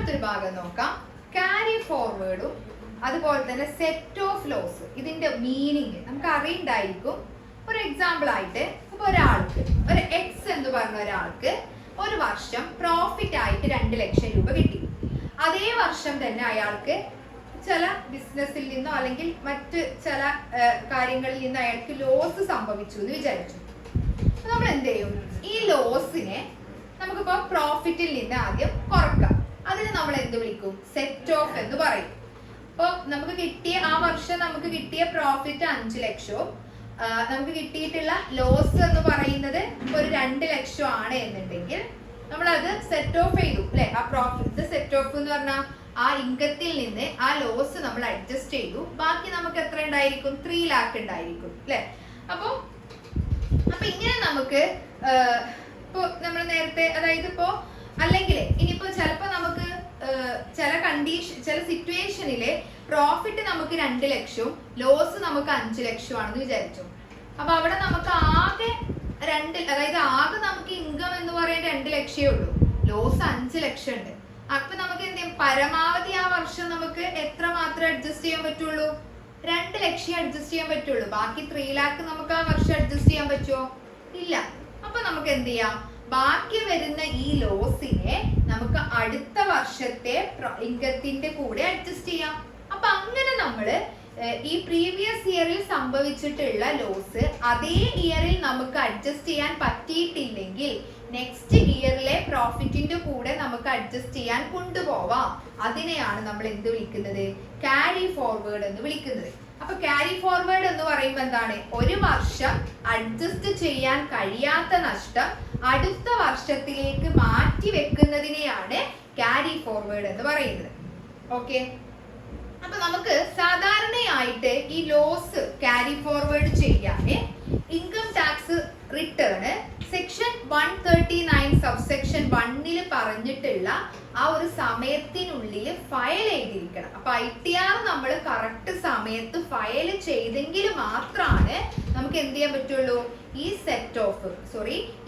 അടുത്തൊരു ഭാഗം നോക്കാം. ക്യാരി ഫോർവേഡും അതുപോലെ തന്നെ സെറ്റ് ഓഫ് ലോസ്, ഇതിന്റെ മീനിങ് നമുക്ക് അറിയണ്ടായിരിക്കും. ഒരു എക്സാമ്പിൾ ആയിട്ട് ഇപ്പൊ ഒരാൾക്ക് ഒരു എക്സ് എന്ന് പറഞ്ഞ ഒരാൾക്ക് ഒരു വർഷം പ്രോഫിറ്റ് ആയിട്ട് 2 ലക്ഷം രൂപ കിട്ടി. അതേ വർഷം തന്നെ അയാൾക്ക് ചില ബിസിനസ്സിൽ നിന്നോ അല്ലെങ്കിൽ മറ്റ് ചില കാര്യങ്ങളിൽ നിന്നോ അയാൾക്ക് ലോസ് സംഭവിച്ചു എന്ന് വിചാരിച്ചു. നമ്മൾ എന്ത് ചെയ്യും? ഈ ലോസിനെ നമുക്കിപ്പോ പ്രോഫിറ്റിൽ നിന്ന് ആദ്യം കുറക്കാം. അതിന് നമ്മൾ എന്ത് വിളിക്കും? സെറ്റ് ഓഫ് എന്ന് പറയും. അപ്പൊ നമുക്ക് കിട്ടിയ ആ വർഷം നമുക്ക് കിട്ടിയ പ്രോഫിറ്റ് 5 ലക്ഷവും നമുക്ക് കിട്ടിയിട്ടുള്ള ലോസ് എന്ന് പറയുന്നത് ഒരു 2 ലക്ഷം ആണ് എന്നുണ്ടെങ്കിൽ നമ്മളത് സെറ്റ് ഓഫ് ചെയ്തു അല്ലെ. ആ പ്രോഫിറ്റ് സെറ്റ് ഓഫ് എന്ന് പറഞ്ഞാൽ ആ ഇൻകത്തിൽ നിന്ന് ആ ലോസ് നമ്മൾ അഡ്ജസ്റ്റ് ചെയ്തു. ബാക്കി നമുക്ക് എത്ര ഉണ്ടായിരിക്കും? 3 lakh ഉണ്ടായിരിക്കും അല്ലെ. അപ്പൊ ഇങ്ങനെ നമുക്ക് ഇപ്പൊ നമ്മൾ നേരത്തെ അതായത് ഇപ്പോ അല്ലെങ്കിൽ ഇനിയിപ്പോ ചിലപ്പോ നമുക്ക് ചില സിറ്റുവേഷനില് പ്രോഫിറ്റ് നമുക്ക് 2 ലക്ഷവും ലോസ് നമുക്ക് 5 ലക്ഷമാണെന്ന് വിചാരിച്ചു. അപ്പൊ അവിടെ നമുക്ക് ആകെ ആകെ നമുക്ക് ഇൻകം എന്ന് പറയാൻ 2 ലക്ഷമേ ഉള്ളൂ, ലോസ് 5 ലക്ഷം ഉണ്ട്. അപ്പൊ നമുക്ക് എന്ത് ചെയ്യും? പരമാവധി ആ വർഷം നമുക്ക് എത്ര മാത്രമേ അഡ്ജസ്റ്റ് ചെയ്യാൻ പറ്റുള്ളൂ? 2 ലക്ഷം അഡ്ജസ്റ്റ് ചെയ്യാൻ പറ്റുള്ളൂ. ബാക്കി 3 lakh നമുക്ക് ആ വർഷം അഡ്ജസ്റ്റ് ചെയ്യാൻ പറ്റുമോ? ഇല്ല. അപ്പൊ നമുക്ക് എന്ത് ചെയ്യാം? ബാക്കി വരുന്ന ഈ ലോസിനെ നമുക്ക് അടുത്ത വർഷത്തെ ഇൻകത്തിന്റെ കൂടെ അഡ്ജസ്റ്റ് ചെയ്യാം. അപ്പൊ അങ്ങനെ നമ്മള് ഈ പ്രീവിയസ് ഇയറിൽ സംഭവിച്ചിട്ടുള്ള ലോസ് അതേ ഇയറിൽ നമുക്ക് അഡ്ജസ്റ്റ് ചെയ്യാൻ പറ്റിയിട്ടില്ലെങ്കിൽ നെക്സ്റ്റ് ഇയറിലെ പ്രോഫിറ്റിന്റെ കൂടെ നമുക്ക് അഡ്ജസ്റ്റ് ചെയ്യാൻ കൊണ്ടുപോവാം. അതിനെയാണ് നമ്മൾ എന്ത് വിളിക്കുന്നത്? ക്യാരി ഫോർവേഡ് എന്ന് വിളിക്കുന്നത്. അപ്പൊ ക്യാരി ഫോർവേഡ് എന്ന് പറയുമ്പോൾ എന്താണ്? ഒരു വർഷം അഡ്ജസ്റ്റ് ചെയ്യാൻ കഴിയാത്ത നഷ്ടം അടുത്ത വർഷത്തിലേക്ക് മാറ്റി വെക്കുന്നതിനെയാണ് ക്യാരി ഫോർവേഡ് എന്ന് പറയുന്നത്. ഓക്കെ, അപ്പൊ നമുക്ക് സാധാരണയായിട്ട് ഈ ലോസ് ക്യാരി ഫോർവേഡ് ചെയ്യാന് income tax return section 139 subsection 1 പറഞ്ഞിട്ടുള്ള ആ ഒരു സമയത്തിനുള്ളിൽ ഫയൽ ചെയ്തിരിക്കണം. അപ്പൊ ITR നമ്മൾ കറക്റ്റ് സമയത്ത് ഫയൽ ചെയ്തെങ്കിൽ മാത്രമാണ് നമുക്ക് എന്ത് ചെയ്യാൻ പറ്റുള്ളൂ? ഈ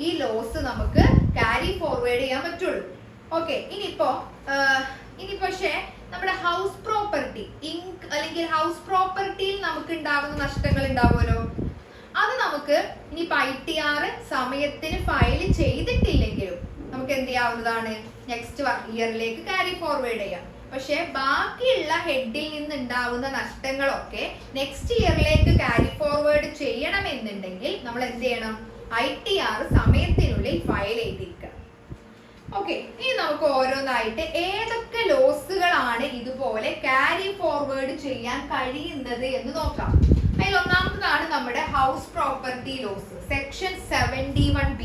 ഈ ലോസ് നമുക്ക് ക്യാരി ഫോർവേഡ് ചെയ്യാൻ പറ്റുള്ളൂ. ഓക്കെ, ഇനിയിപ്പോ പക്ഷേ നമ്മുടെ ഹൗസ് പ്രോപ്പർട്ടി അല്ലെങ്കിൽ ഹൗസ് പ്രോപ്പർട്ടിയിൽ നമുക്ക് ഉണ്ടാകുന്ന നഷ്ടങ്ങൾ ഉണ്ടാവുമല്ലോ. അത് നമുക്ക് ഇനിയിപ്പോ ITR സമയത്തിന് ഫയൽ ചെയ്തിട്ടില്ലെങ്കിലും നമുക്ക് എന്ത് ചെയ്യാവുന്നതാണ്? നെക്സ്റ്റ് ഇയറിലേക്ക് ക്യാരി ഫോർവേഡ് ചെയ്യാം. പക്ഷെ ബാക്കിയുള്ള ഹെഡിൽ നിന്ന് ഉണ്ടാവുന്ന നഷ്ടങ്ങളൊക്കെ നെക്സ്റ്റ് ഇയറിലേക്ക് ക്യാരി ഫോർവേഡ് ചെയ്യണമെന്നുണ്ടെങ്കിൽ നമ്മൾ എന്ത് ചെയ്യണം? ITR സമയത്തിനുള്ളിൽ ഫയൽ ചെയ്തിരിക്കണം. ഓക്കെ, ഇനി നമുക്ക് ഓരോന്നായിട്ട് ഏതൊക്കെ ലോസുകളാണ് ഇതുപോലെ ക്യാരി ഫോർവേഡ് ചെയ്യാൻ കഴിയുന്നത് എന്ന് നോക്കാം. അതിൽ ഒന്നാമതാണ് നമ്മുടെ house property loss. Section 71B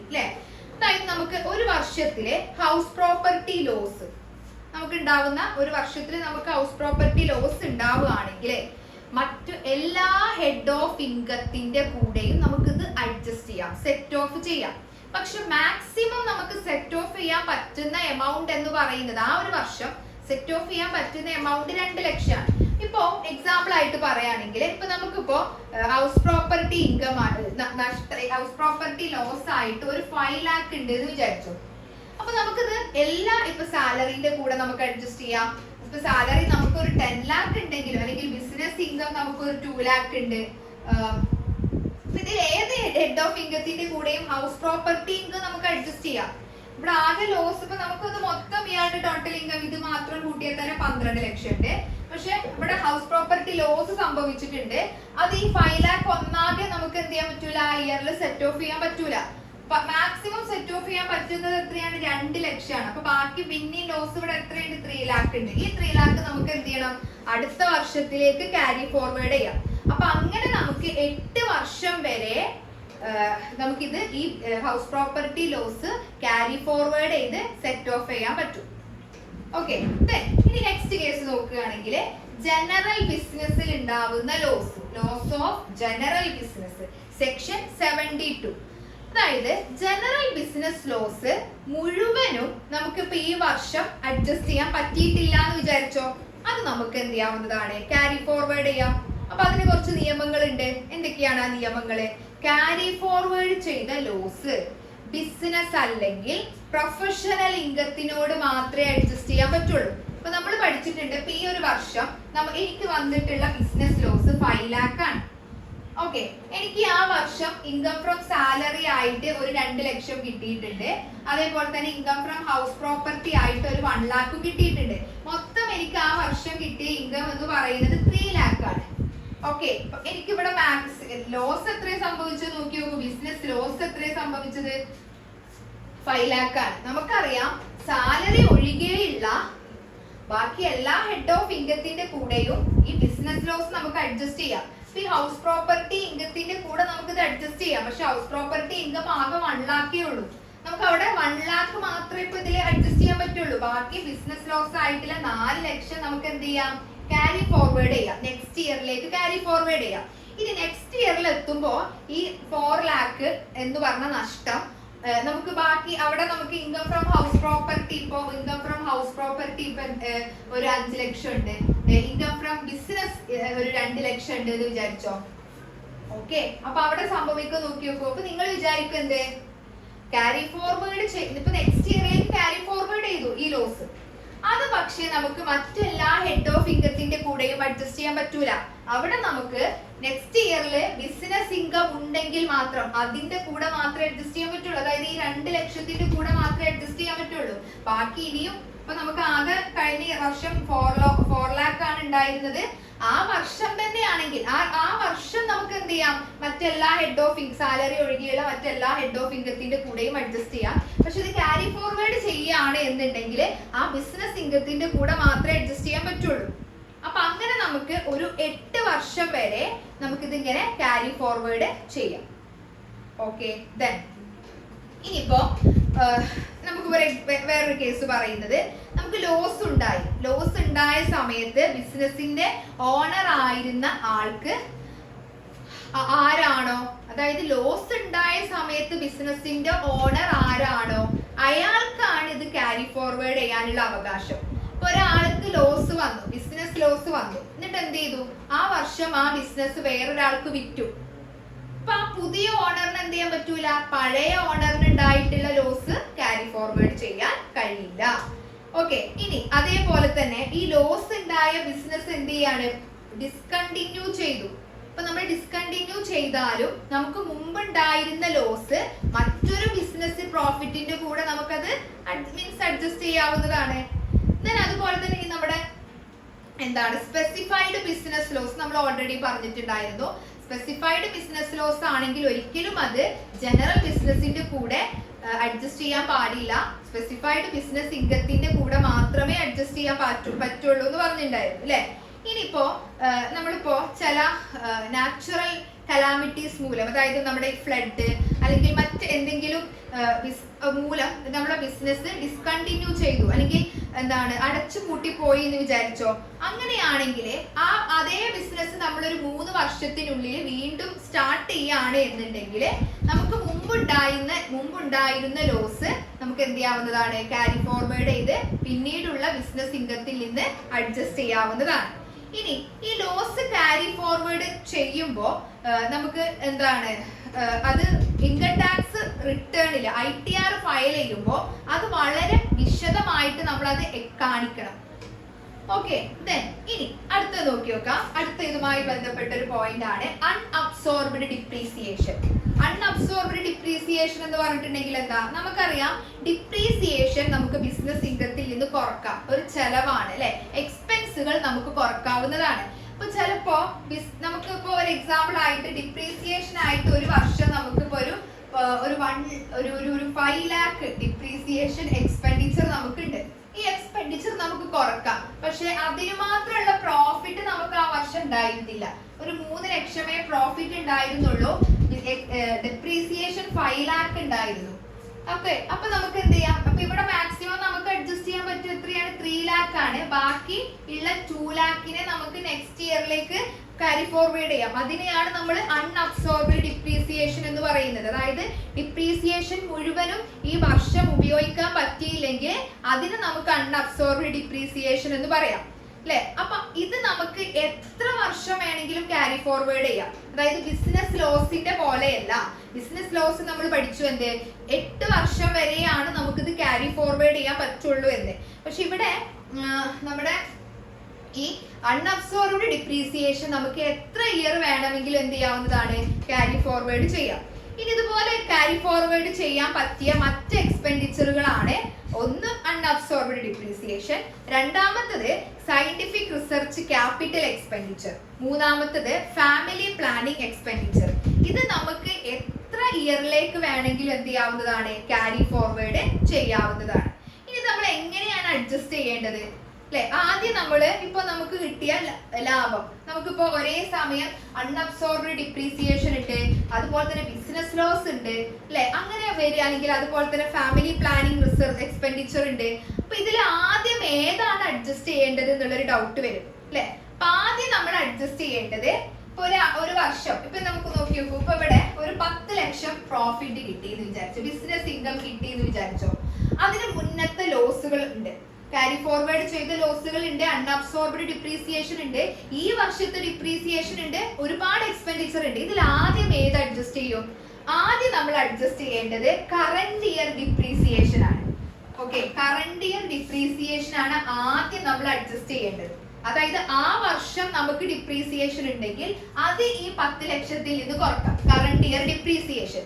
അല്ലെ. അതായത് നമുക്ക് ഒരു വർഷത്തിലെ ഹൗസ് പ്രോപ്പർട്ടി ലോസ് നമുക്ക് ഉണ്ടാവുന്ന ഒരു വർഷത്തിൽ നമുക്ക് ഹൗസ് പ്രോപ്പർട്ടി ലോസ് ഉണ്ടാവുകയാണെങ്കിൽ മറ്റു എല്ലാ ഹെഡ് ഓഫ് ഇൻകത്തിന്റെ കൂടെയും നമുക്കിത് അഡ്ജസ്റ്റ് ചെയ്യാം, സെറ്റ് ഓഫ് ചെയ്യാം. പക്ഷെ മാക്സിമം നമുക്ക് സെറ്റ് ഓഫ് ചെയ്യാൻ പറ്റുന്ന എമൗണ്ട് എന്ന് പറയുന്നത് ആ ഒരു വർഷം സെറ്റ് ഓഫ് ചെയ്യാൻ പറ്റുന്ന എമൗണ്ട് 2 ലക്ഷമാണ്. ഇപ്പോ എക്സാമ്പിൾ ആയിട്ട് പറയുകയാണെങ്കിൽ ഇപ്പൊ നമുക്കിപ്പോ house property income house property loss ആയിട്ട് ഒരു 5 lakh ഉണ്ട് എന്ന് വിചാരിച്ചു. അപ്പൊ നമുക്കിത് ഇപ്പൊ സാലറിന്റെ കൂടെ നമുക്ക് അഡ്ജസ്റ്റ് ചെയ്യാം. ഇപ്പൊ സാലറി നമുക്ക് ഒരു 10 lakh ഉണ്ടെങ്കിലും അല്ലെങ്കിൽ ബിസിനസ് ഇൻകം നമുക്ക് ഒരു 2 lakh ഉണ്ട്. ഇതിൽ ഏത് ഹെഡ് ഓഫ് ഇൻകത്തിന്റെ കൂടെയും ഹൗസ് പ്രോപ്പർട്ടി ഇൻകം നമുക്ക് അഡ്ജസ്റ്റ് ചെയ്യാം. ഇവിടെ ആകെ ലോസ് ഇപ്പൊ നമുക്കൊന്ന് മൊത്തം ഇയാളുടെ ടോട്ടൽ ഇൻകം ഇത് മാത്രം കൂട്ടിയാൽ തന്നെ 12 ലക്ഷം ഉണ്ട്. പക്ഷെ ഇവിടെ ഹൗസ് പ്രോപ്പർട്ടി ലോസ് സംഭവിച്ചിട്ടുണ്ട്. അത് ഈ 5 lakh ഒന്നാകെ നമുക്ക് എന്ത് ചെയ്യാൻ പറ്റൂല? ആ ഇയറിൽ സെറ്റ് ഓഫ് ചെയ്യാൻ പറ്റൂല. മാക്സിമം സെറ്റ് ഓഫ് ചെയ്യാൻ പറ്റുന്നത് എത്രയാണ്? 2 ലക്ഷമാണ്. അപ്പൊ ബാക്കി പിന്നെ ലോസ് ഇവിടെ എത്രയുണ്ട്? 3 lakh ഉണ്ട്. ഈ 3 lakh നമുക്ക് എന്ത് ചെയ്യണം? അടുത്ത വർഷത്തിലേക്ക് ക്യാരി ഫോർവേഡ് ചെയ്യാം. അപ്പൊ അങ്ങനെ നമുക്ക് 8 വർഷം വരെ നമുക്കിത് ഈ house property loss carry forward ചെയ്ത് സെറ്റ് ഓഫ് ചെയ്യാൻ പറ്റും. ഓക്കെ, ഇനി നെക്സ്റ്റ് കേസ് നോക്കുകയാണെങ്കിൽ ജനറൽ ബിസിനസ്സിൽ ഉണ്ടാവുന്ന loss of general business section 72. അതായത് ജനറൽ ബിസിനസ് ലോസ് മുഴുവനും നമുക്കിപ്പോ ഈ വർഷം അഡ്ജസ്റ്റ് ചെയ്യാൻ പറ്റിയിട്ടില്ല എന്ന് വിചാരിച്ചോ, അത് നമുക്ക് എന്ത് ചെയ്യാവുന്നതാണ്? ക്യാരി ഫോർവേഡ് ചെയ്യാം. അപ്പൊ അതിന് കുറച്ച് നിയമങ്ങളുണ്ട്. എന്തൊക്കെയാണ് ആ നിയമങ്ങള്? ക്യാരി ഫോർവേഡ് ചെയ്ത ലോസ് ബിസിനസ് അല്ലെങ്കിൽ പ്രൊഫഷണൽ ഇൻകത്തിനോട് മാത്രമേ അഡ്ജസ്റ്റ് ചെയ്യാൻ പറ്റുള്ളൂ. ഇപ്പൊ നമ്മൾ പഠിച്ചിട്ടുണ്ട്, ഇപ്പൊ ഈ ഒരു വർഷം എനിക്ക് വന്നിട്ടുള്ള ബിസിനസ് ലോസ് 5 lakh ആണ്. ഓക്കെ, എനിക്ക് ആ വർഷം ഇൻകം ഫ്രം സാലറി ആയിട്ട് ഒരു 2 ലക്ഷം കിട്ടിയിട്ടുണ്ട്. അതേപോലെ തന്നെ ഇൻകം ഫ്രം ഹൗസ് പ്രോപ്പർട്ടി ആയിട്ട് ഒരു 1 lakh കിട്ടിയിട്ടുണ്ട്. മൊത്തം എനിക്ക് ആ വർഷം കിട്ടിയ ഇൻകം എന്ന് പറയുന്നത് 3 lakh ആണ്. ഓക്കെ, എനിക്ക് ഇവിടെ മാക്സ് ലോസ് എത്രയും സംഭവിച്ചത് നോക്കി നോക്കൂ. ബിസിനസ് ലോസ് എത്രയും സംഭവിച്ചത് 5 lakh ആണ്. നമുക്കറിയാം സാലറി ഒഴികെയുള്ള ബാക്കി എല്ലാ ഹെഡ് ഓഫ് ഇൻകത്തിന്റെ കൂടെയും ഈ ബിസിനസ് ലോസ് നമുക്ക് അഡ്ജസ്റ്റ് ചെയ്യാം. ഈ ഹൗസ് പ്രോപ്പർട്ടി ഇൻകത്തിന്റെ കൂടെ നമുക്ക് ഇത് അഡ്ജസ്റ്റ് ചെയ്യാം. പക്ഷെ ഹൗസ് പ്രോപ്പർട്ടി ഇൻകം ആകെ 1 lakh ഉള്ളൂ. നമുക്ക് അവിടെ 1 lakh മാത്രമേ ഇപ്പൊ ഇതിൽ അഡ്ജസ്റ്റ് ചെയ്യാൻ പറ്റുള്ളൂ. ബാക്കി ബിസിനസ് ലോസ് ആയിട്ടുള്ള 4 ലക്ഷം നമുക്ക് എന്ത് ചെയ്യാം, ക്യാരി ഫോർവേഡ് ചെയ്യാം. നെക്സ്റ്റ് ഇയറിലേക്ക് ക്യാരി ഫോർവേഡ് ചെയ്യാം. ഇനി നെക്സ്റ്റ് ഇയറിൽ എത്തുമ്പോ ഈ 4 lakh എന്ന് പറഞ്ഞ നഷ്ടം നമുക്ക് ബാക്കി അവിടെ നമുക്ക് ഇൻകം ഫ്രം ഹൗസ് പ്രോപ്പർട്ടി ഇപ്പൊ ഇൻകം ഫ്രം ഹൗസ് പ്രോപ്പർട്ടി ഇപ്പൊ ഒരു 5 ലക്ഷം ഉണ്ട്. ഇൻകം ഫ്രം ബിസിനസ് ഒരു 2 ലക്ഷം ഉണ്ട് എന്ന് വിചാരിച്ചോ. ഓക്കെ, അപ്പൊ അവിടെ സംഭവിക്കുക നോക്കി നോക്കൂ. അപ്പൊ നിങ്ങൾ വിചാരിക്കും എന്ത്, ക്യാരി ഫോർവേഡ് ഇപ്പൊ നെക്സ്റ്റ് ഇയറിലേക്ക് ക്യാരി ഫോർവേഡ് ചെയ്തു ഈ ലോസ്. അത് പക്ഷേ നമുക്ക് മറ്റെല്ലാ ഹെഡ് ഓഫ് ഇൻകത്തിന്റെ കൂടെയും അഡ്ജസ്റ്റ് ചെയ്യാൻ പറ്റൂല. അവിടെ നമുക്ക് നെക്സ്റ്റ് ഇയറില് ബിസിനസ് ഇൻകം ഉണ്ടെങ്കിൽ മാത്രം അതിന്റെ കൂടെ മാത്രമേ അഡ്ജസ്റ്റ് ചെയ്യാൻ പറ്റുള്ളൂ. അതായത് ഈ 2 ലക്ഷത്തിന്റെ കൂടെ മാത്രമേ അഡ്ജസ്റ്റ് ചെയ്യാൻ പറ്റുള്ളൂ. ബാക്കി ഇനിയും ഇപ്പൊ നമുക്ക് ആകെ കഴിഞ്ഞ വർഷം 4 lakh ആണ് ഉണ്ടായിരുന്നത്. ആ വർഷം തന്നെയാണെങ്കിൽ ആ വർഷം നമുക്ക് എന്ത് ചെയ്യാം, മറ്റെല്ലാ ഹെഡ് ഓഫ് സാലറി ഒഴികെയുള്ള മറ്റെല്ലാ ഹെഡ് ഓഫ് ഇൻകത്തിന്റെ കൂടെയും അഡ്ജസ്റ്റ് ചെയ്യാം. പക്ഷെ ഇത് ക്യാരി ഫോർവേഡ് ചെയ്യുകയാണ് എന്നുണ്ടെങ്കിൽ ആ ബിസിനസ് ഇൻകത്തിന്റെ കൂടെ മാത്രമേ അഡ്ജസ്റ്റ് ചെയ്യാൻ പറ്റുള്ളൂ. അപ്പൊ അങ്ങനെ നമുക്ക് ഒരു 8 വർഷം വരെ നമുക്കിതിങ്ങനെ ക്യാരി ഫോർവേഡ് ചെയ്യാം. ഓക്കെ, ദെൻ ഇനിയിപ്പോ നമുക്ക് വേറൊരു കേസ് പറയുന്നത്, നമുക്ക് ലോസ് ഉണ്ടായ സമയത്ത് ബിസിനസിന്റെ ഓണർ ആയിരുന്ന ആൾക്ക് ആരാണോ, അതായത് ലോസ് ഉണ്ടായ സമയത്ത് ബിസിനസിന്റെ ഓണർ ആരാണോ അയാൾക്കാണ് ഇത് ക്യാരി ഫോർവേഡ് ചെയ്യാനുള്ള അവകാശം. ഇപ്പൊ ഒരാൾക്ക് ലോസ് വന്നു, ബിസിനസ് ലോസ് വന്നു, എന്നിട്ട് എന്ത് ചെയ്തു, ആ വർഷം ആ ബിസിനസ് വേറൊരാൾക്ക് വിറ്റു. അപ്പൊ ആ പുതിയ ഓണറിന് എന്ത് ചെയ്യാൻ പറ്റൂല, പഴയ ഓണറിന് ഉണ്ടായിട്ടുള്ള ലോസ് ക്യാരി ഫോർവേഡ് ചെയ്യാൻ കഴിയില്ല. ഓക്കെ, ഇനി അതേപോലെ തന്നെ ഈ ലോസ് ഉണ്ടായ ബിസിനസ് എന്ത് ചെയ്യാണ്, ഡിസ്കണ്ടിന്യൂ ചെയ്തു. അപ്പൊ നമ്മൾ ഡിസ്കണ്ടിന്യൂ ചെയ്താലും നമുക്ക് മുമ്പുണ്ടായിരുന്ന ലോസ് മറ്റൊരു ബിസിനസ് പ്രോഫിറ്റിന്റെ കൂടെ നമുക്കത് മീൻസ് അഡ്ജസ്റ്റ് ചെയ്യാവുന്നതാണ്. അതുപോലെ തന്നെ നമ്മുടെ എന്താണ് സ്പെസിഫൈഡ് ബിസിനസ് ലോസ് നമ്മൾ ഓൾറെഡി പറഞ്ഞിട്ടുണ്ടായിരുന്നു. സ്പെസിഫൈഡ് ബിസിനസ് ലോസ് ആണെങ്കിൽ ഒരിക്കലും അത് ജനറൽ ബിസിനസിന്റെ കൂടെ അഡ്ജസ്റ്റ് ചെയ്യാൻ പാടില്ല. സ്പെസിഫൈഡ് ബിസിനസ് ഇൻകത്തിന്റെ കൂടെ മാത്രമേ അഡ്ജസ്റ്റ് ചെയ്യാൻ പറ്റുള്ളൂ എന്ന് പറഞ്ഞിട്ടുണ്ടായിരുന്നു അല്ലെ. ഇനിയിപ്പോ നമ്മളിപ്പോ ചില നാച്ചുറൽ കലാമിറ്റീസ് മൂലം, അതായത് നമ്മുടെ ഫ്ലഡ് അല്ലെങ്കിൽ മറ്റ് എന്തെങ്കിലും മൂലം നമ്മുടെ ബിസിനസ് ഡിസ്കണ്ടിന്യൂ ചെയ്തു അല്ലെങ്കിൽ എന്താണ് അടച്ചു പൂട്ടിപ്പോയി എന്ന് വിചാരിച്ചോ. അങ്ങനെയാണെങ്കിൽ അതേ ബിസിനസ് നമ്മളൊരു 3 വർഷത്തിനുള്ളിൽ വീണ്ടും സ്റ്റാർട്ട് ചെയ്യാണ് എന്നുണ്ടെങ്കിൽ നമുക്ക് മുമ്പുണ്ടായിരുന്ന ലോസ് നമുക്ക് എന്ത് ചെയ്യാവുന്നതാണ്, ക്യാരി ഫോർവേഡ് ചെയ്ത് പിന്നീടുള്ള ബിസിനസ് ഇൻകത്തിൽ നിന്ന് അഡ്ജസ്റ്റ് ചെയ്യാവുന്നതാണ്. ഇനി ഈ ലോസ് ക്യാരി ഫോർവേഡ് ചെയ്യുമ്പോൾ നമുക്ക് എന്താണ് അത് ഇൻകം ടാക്സ് റിട്ടേണില് ITR ഫയൽ ചെയ്യുമ്പോൾ അത് വളരെ വിശദമായിട്ട് നമ്മൾ അത് കാണിക്കണം. ഓക്കെ, ഇനി അടുത്ത നോക്കി നോക്കാം. അടുത്ത ഇതുമായി ബന്ധപ്പെട്ട ഒരു പോയിന്റ് ആണ് അൺഅബ്സോർബ്ഡ് ഡിപ്രീസിയേഷൻ. അൺഅബ്സോർബ്ഡ് ഡിപ്രീസിയേഷൻ എന്ന് പറഞ്ഞിട്ടുണ്ടെങ്കിൽ എന്താ, നമുക്കറിയാം ഡിപ്രീസിയേഷൻ നമുക്ക് ബിസിനസ് ഇൻകത്തിൽ നിന്ന് കുറക്കാം, ഒരു ചെലവാണ് അല്ലെ, എക്സ്പെൻസുകൾ നമുക്ക് കുറക്കാവുന്നതാണ്. ഇപ്പൊ ചിലപ്പോ നമുക്കിപ്പോ ഒരു എക്സാമ്പിൾ ആയിട്ട് ഡിപ്രീസിയേഷൻ ആയിട്ട് ഒരു വർഷം നമുക്കിപ്പോ ഒരു 5 lakh ഡിപ്രീസിയേഷൻ എക്സ്പെൻഡിച്ചർ നമുക്കുണ്ട്. ഈ എക്സ്പെൻഡിച്ചർ നമുക്ക് കുറക്കാം, പക്ഷെ അതിന് മാത്രമുള്ള പ്രോഫിറ്റ് നമുക്ക് ആ വർഷം ഉണ്ടായിരുന്നില്ല. ഒരു 3 ലക്ഷമേ പ്രോഫിറ്റ് ഉണ്ടായിരുന്നുള്ളൂ, ഡിപ്രീസിയേഷൻ 5 lakh ഉണ്ടായിരുന്നു. ഓക്കെ, അപ്പൊ നമുക്ക് എന്ത് ചെയ്യാം, അപ്പൊ ഇവിടെ മാക്സിമം നമുക്ക് അഡ്ജസ്റ്റ് ചെയ്യാൻ പറ്റും എത്രയാണ്, 3 lakh ആണ്. ബാക്കി ഉള്ള 2 lakhനെ നമുക്ക് നെക്സ്റ്റ് ഇയറിലേക്ക് ക്യാരി ഫോർവേഡ് ചെയ്യാം. അതിനെയാണ് നമ്മൾ അൺഅബ്സോർബ്ഡ് ഡിപ്രീസിയേഷൻ എന്ന് പറയുന്നത്. അതായത് ഡിപ്രീസിയേഷൻ മുഴുവനും ഈ വർഷം ഉപയോഗിക്കാൻ പറ്റിയില്ലെങ്കിൽ അതിന് നമുക്ക് അൺഅബ്സോർബ്ഡ് ഡിപ്രീസിയേഷൻ എന്ന് പറയാം. അല്ലെ? അപ്പൊ ഇത് നമുക്ക് എത്ര വർഷം വേണമെങ്കിലും ക്യാരി ഫോർവേഡ് ചെയ്യാം. അതായത് ബിസിനസ് ലോസിന്റെ പോലെയല്ല. ബിസിനസ് ലോസ് നമ്മൾ പഠിച്ചു എന്ത് 8 വർഷം വരെയാണ് നമുക്കിത് ക്യാരി ഫോർവേഡ് ചെയ്യാൻ പറ്റുള്ളൂ എന്ന്. പക്ഷെ ഇവിടെ നമ്മുടെ ഈ അൺഅബ്സോർബ്ഡ് ഡിപ്രീസിയേഷൻ നമുക്ക് എത്ര ഇയർ വേണമെങ്കിലും എന്ത് ചെയ്യാവുന്നതാണ്, ക്യാരി ഫോർവേഡ് ചെയ്യാം. ഇനി ഇതുപോലെ ക്യാരി ഫോർവേഡ് ചെയ്യാൻ പറ്റിയ മറ്റ് എക്സ്പെൻഡിച്ചറുകളാണ് ഒന്ന് അൺഅബ്സോർബ്ഡ് ഡിപ്രീസിയേഷൻ, രണ്ടാമത്തത് സയന്റിഫിക് റിസർച്ച് ക്യാപിറ്റൽ എക്സ്പെൻഡിച്ചർ, മൂന്നാമത്തത് ഫാമിലി പ്ലാനിങ് എക്സ്പെൻഡിച്ചർ. ഇത് നമുക്ക് എത്ര ഇയറിലേക്ക് വേണമെങ്കിലും എന്ത് ചെയ്യാവുന്നതാണ്, ക്യാരി ഫോർവേഡ് ചെയ്യാവുന്നതാണ്. ഇനി നമ്മൾ എങ്ങനെയാണ് അഡ്ജസ്റ്റ് ചെയ്യേണ്ടത് അല്ലെ? ആദ്യം ഇപ്പൊ നമുക്ക് കിട്ടിയ ലാഭം, നമുക്കിപ്പോ ഒരേ സമയം അൺഅബ്സോർബ്ഡ് ഡിപ്രീസിയേഷൻ ഉണ്ട്, അതുപോലെ തന്നെ ബിസിനസ് ലോസ് ഉണ്ട് അല്ലെ, അങ്ങനെ വരികയാണെങ്കിൽ അതുപോലെ തന്നെ ഫാമിലി പ്ലാനിങ് റിസർച്ച് എക്സ്പെൻഡിച്ചർ ഉണ്ട്. അപ്പൊ ഇതിൽ ആദ്യം ഏതാണ് അഡ്ജസ്റ്റ് ചെയ്യേണ്ടത് എന്നുള്ളൊരു ഡൗട്ട് വരും അല്ലെ? അപ്പൊ ആദ്യം നമ്മൾ അഡ്ജസ്റ്റ് ചെയ്യേണ്ടത് ഇപ്പൊ ഒരു വർഷം ഇപ്പൊ നമുക്ക് നോക്കി നോക്കൂ. ഇപ്പൊ ഇവിടെ ഒരു 10 ലക്ഷം പ്രോഫിറ്റ് കിട്ടി എന്ന് വിചാരിച്ചോ, ബിസിനസ് ഇൻകം കിട്ടി എന്ന് വിചാരിച്ചോ. അതിന് മുന്നത്തെ ലോസുകൾ ഉണ്ട്, ക്യാരി ഫോർവേഡ് ചെയ്ത ലോസുകൾ ഉണ്ട്, അൺഅബ്സോർബ്ഡ് ഡിപ്രീസിയേഷൻ ഉണ്ട്, ഈ വർഷത്തെ ഡിപ്രീസിയേഷൻ ഉണ്ട്, ഒരുപാട് എക്സ്പെൻഡിച്ചർ ഉണ്ട്. ഇതിൽ ആദ്യം ഏത് അഡ്ജസ്റ്റ് ചെയ്യും? ആദ്യം നമ്മൾ അഡ്ജസ്റ്റ് ചെയ്യേണ്ടത് കറന്റ് ഇയർ ഡിപ്രീസിയേഷൻ ആണ്. ഓക്കെ, കറന്റ് ഇയർ ഡിപ്രീസിയേഷൻ ആണ് ആദ്യം നമ്മൾ അഡ്ജസ്റ്റ് ചെയ്യേണ്ടത്. അതായത് ആ വർഷം നമുക്ക് ഡിപ്രീസിയേഷൻ ഉണ്ടെങ്കിൽ അത് ഈ 10 ലക്ഷത്തിൽ നിന്ന് കുറക്കാം, കറന്റ് ഇയർ ഡിപ്രീസിയേഷൻ.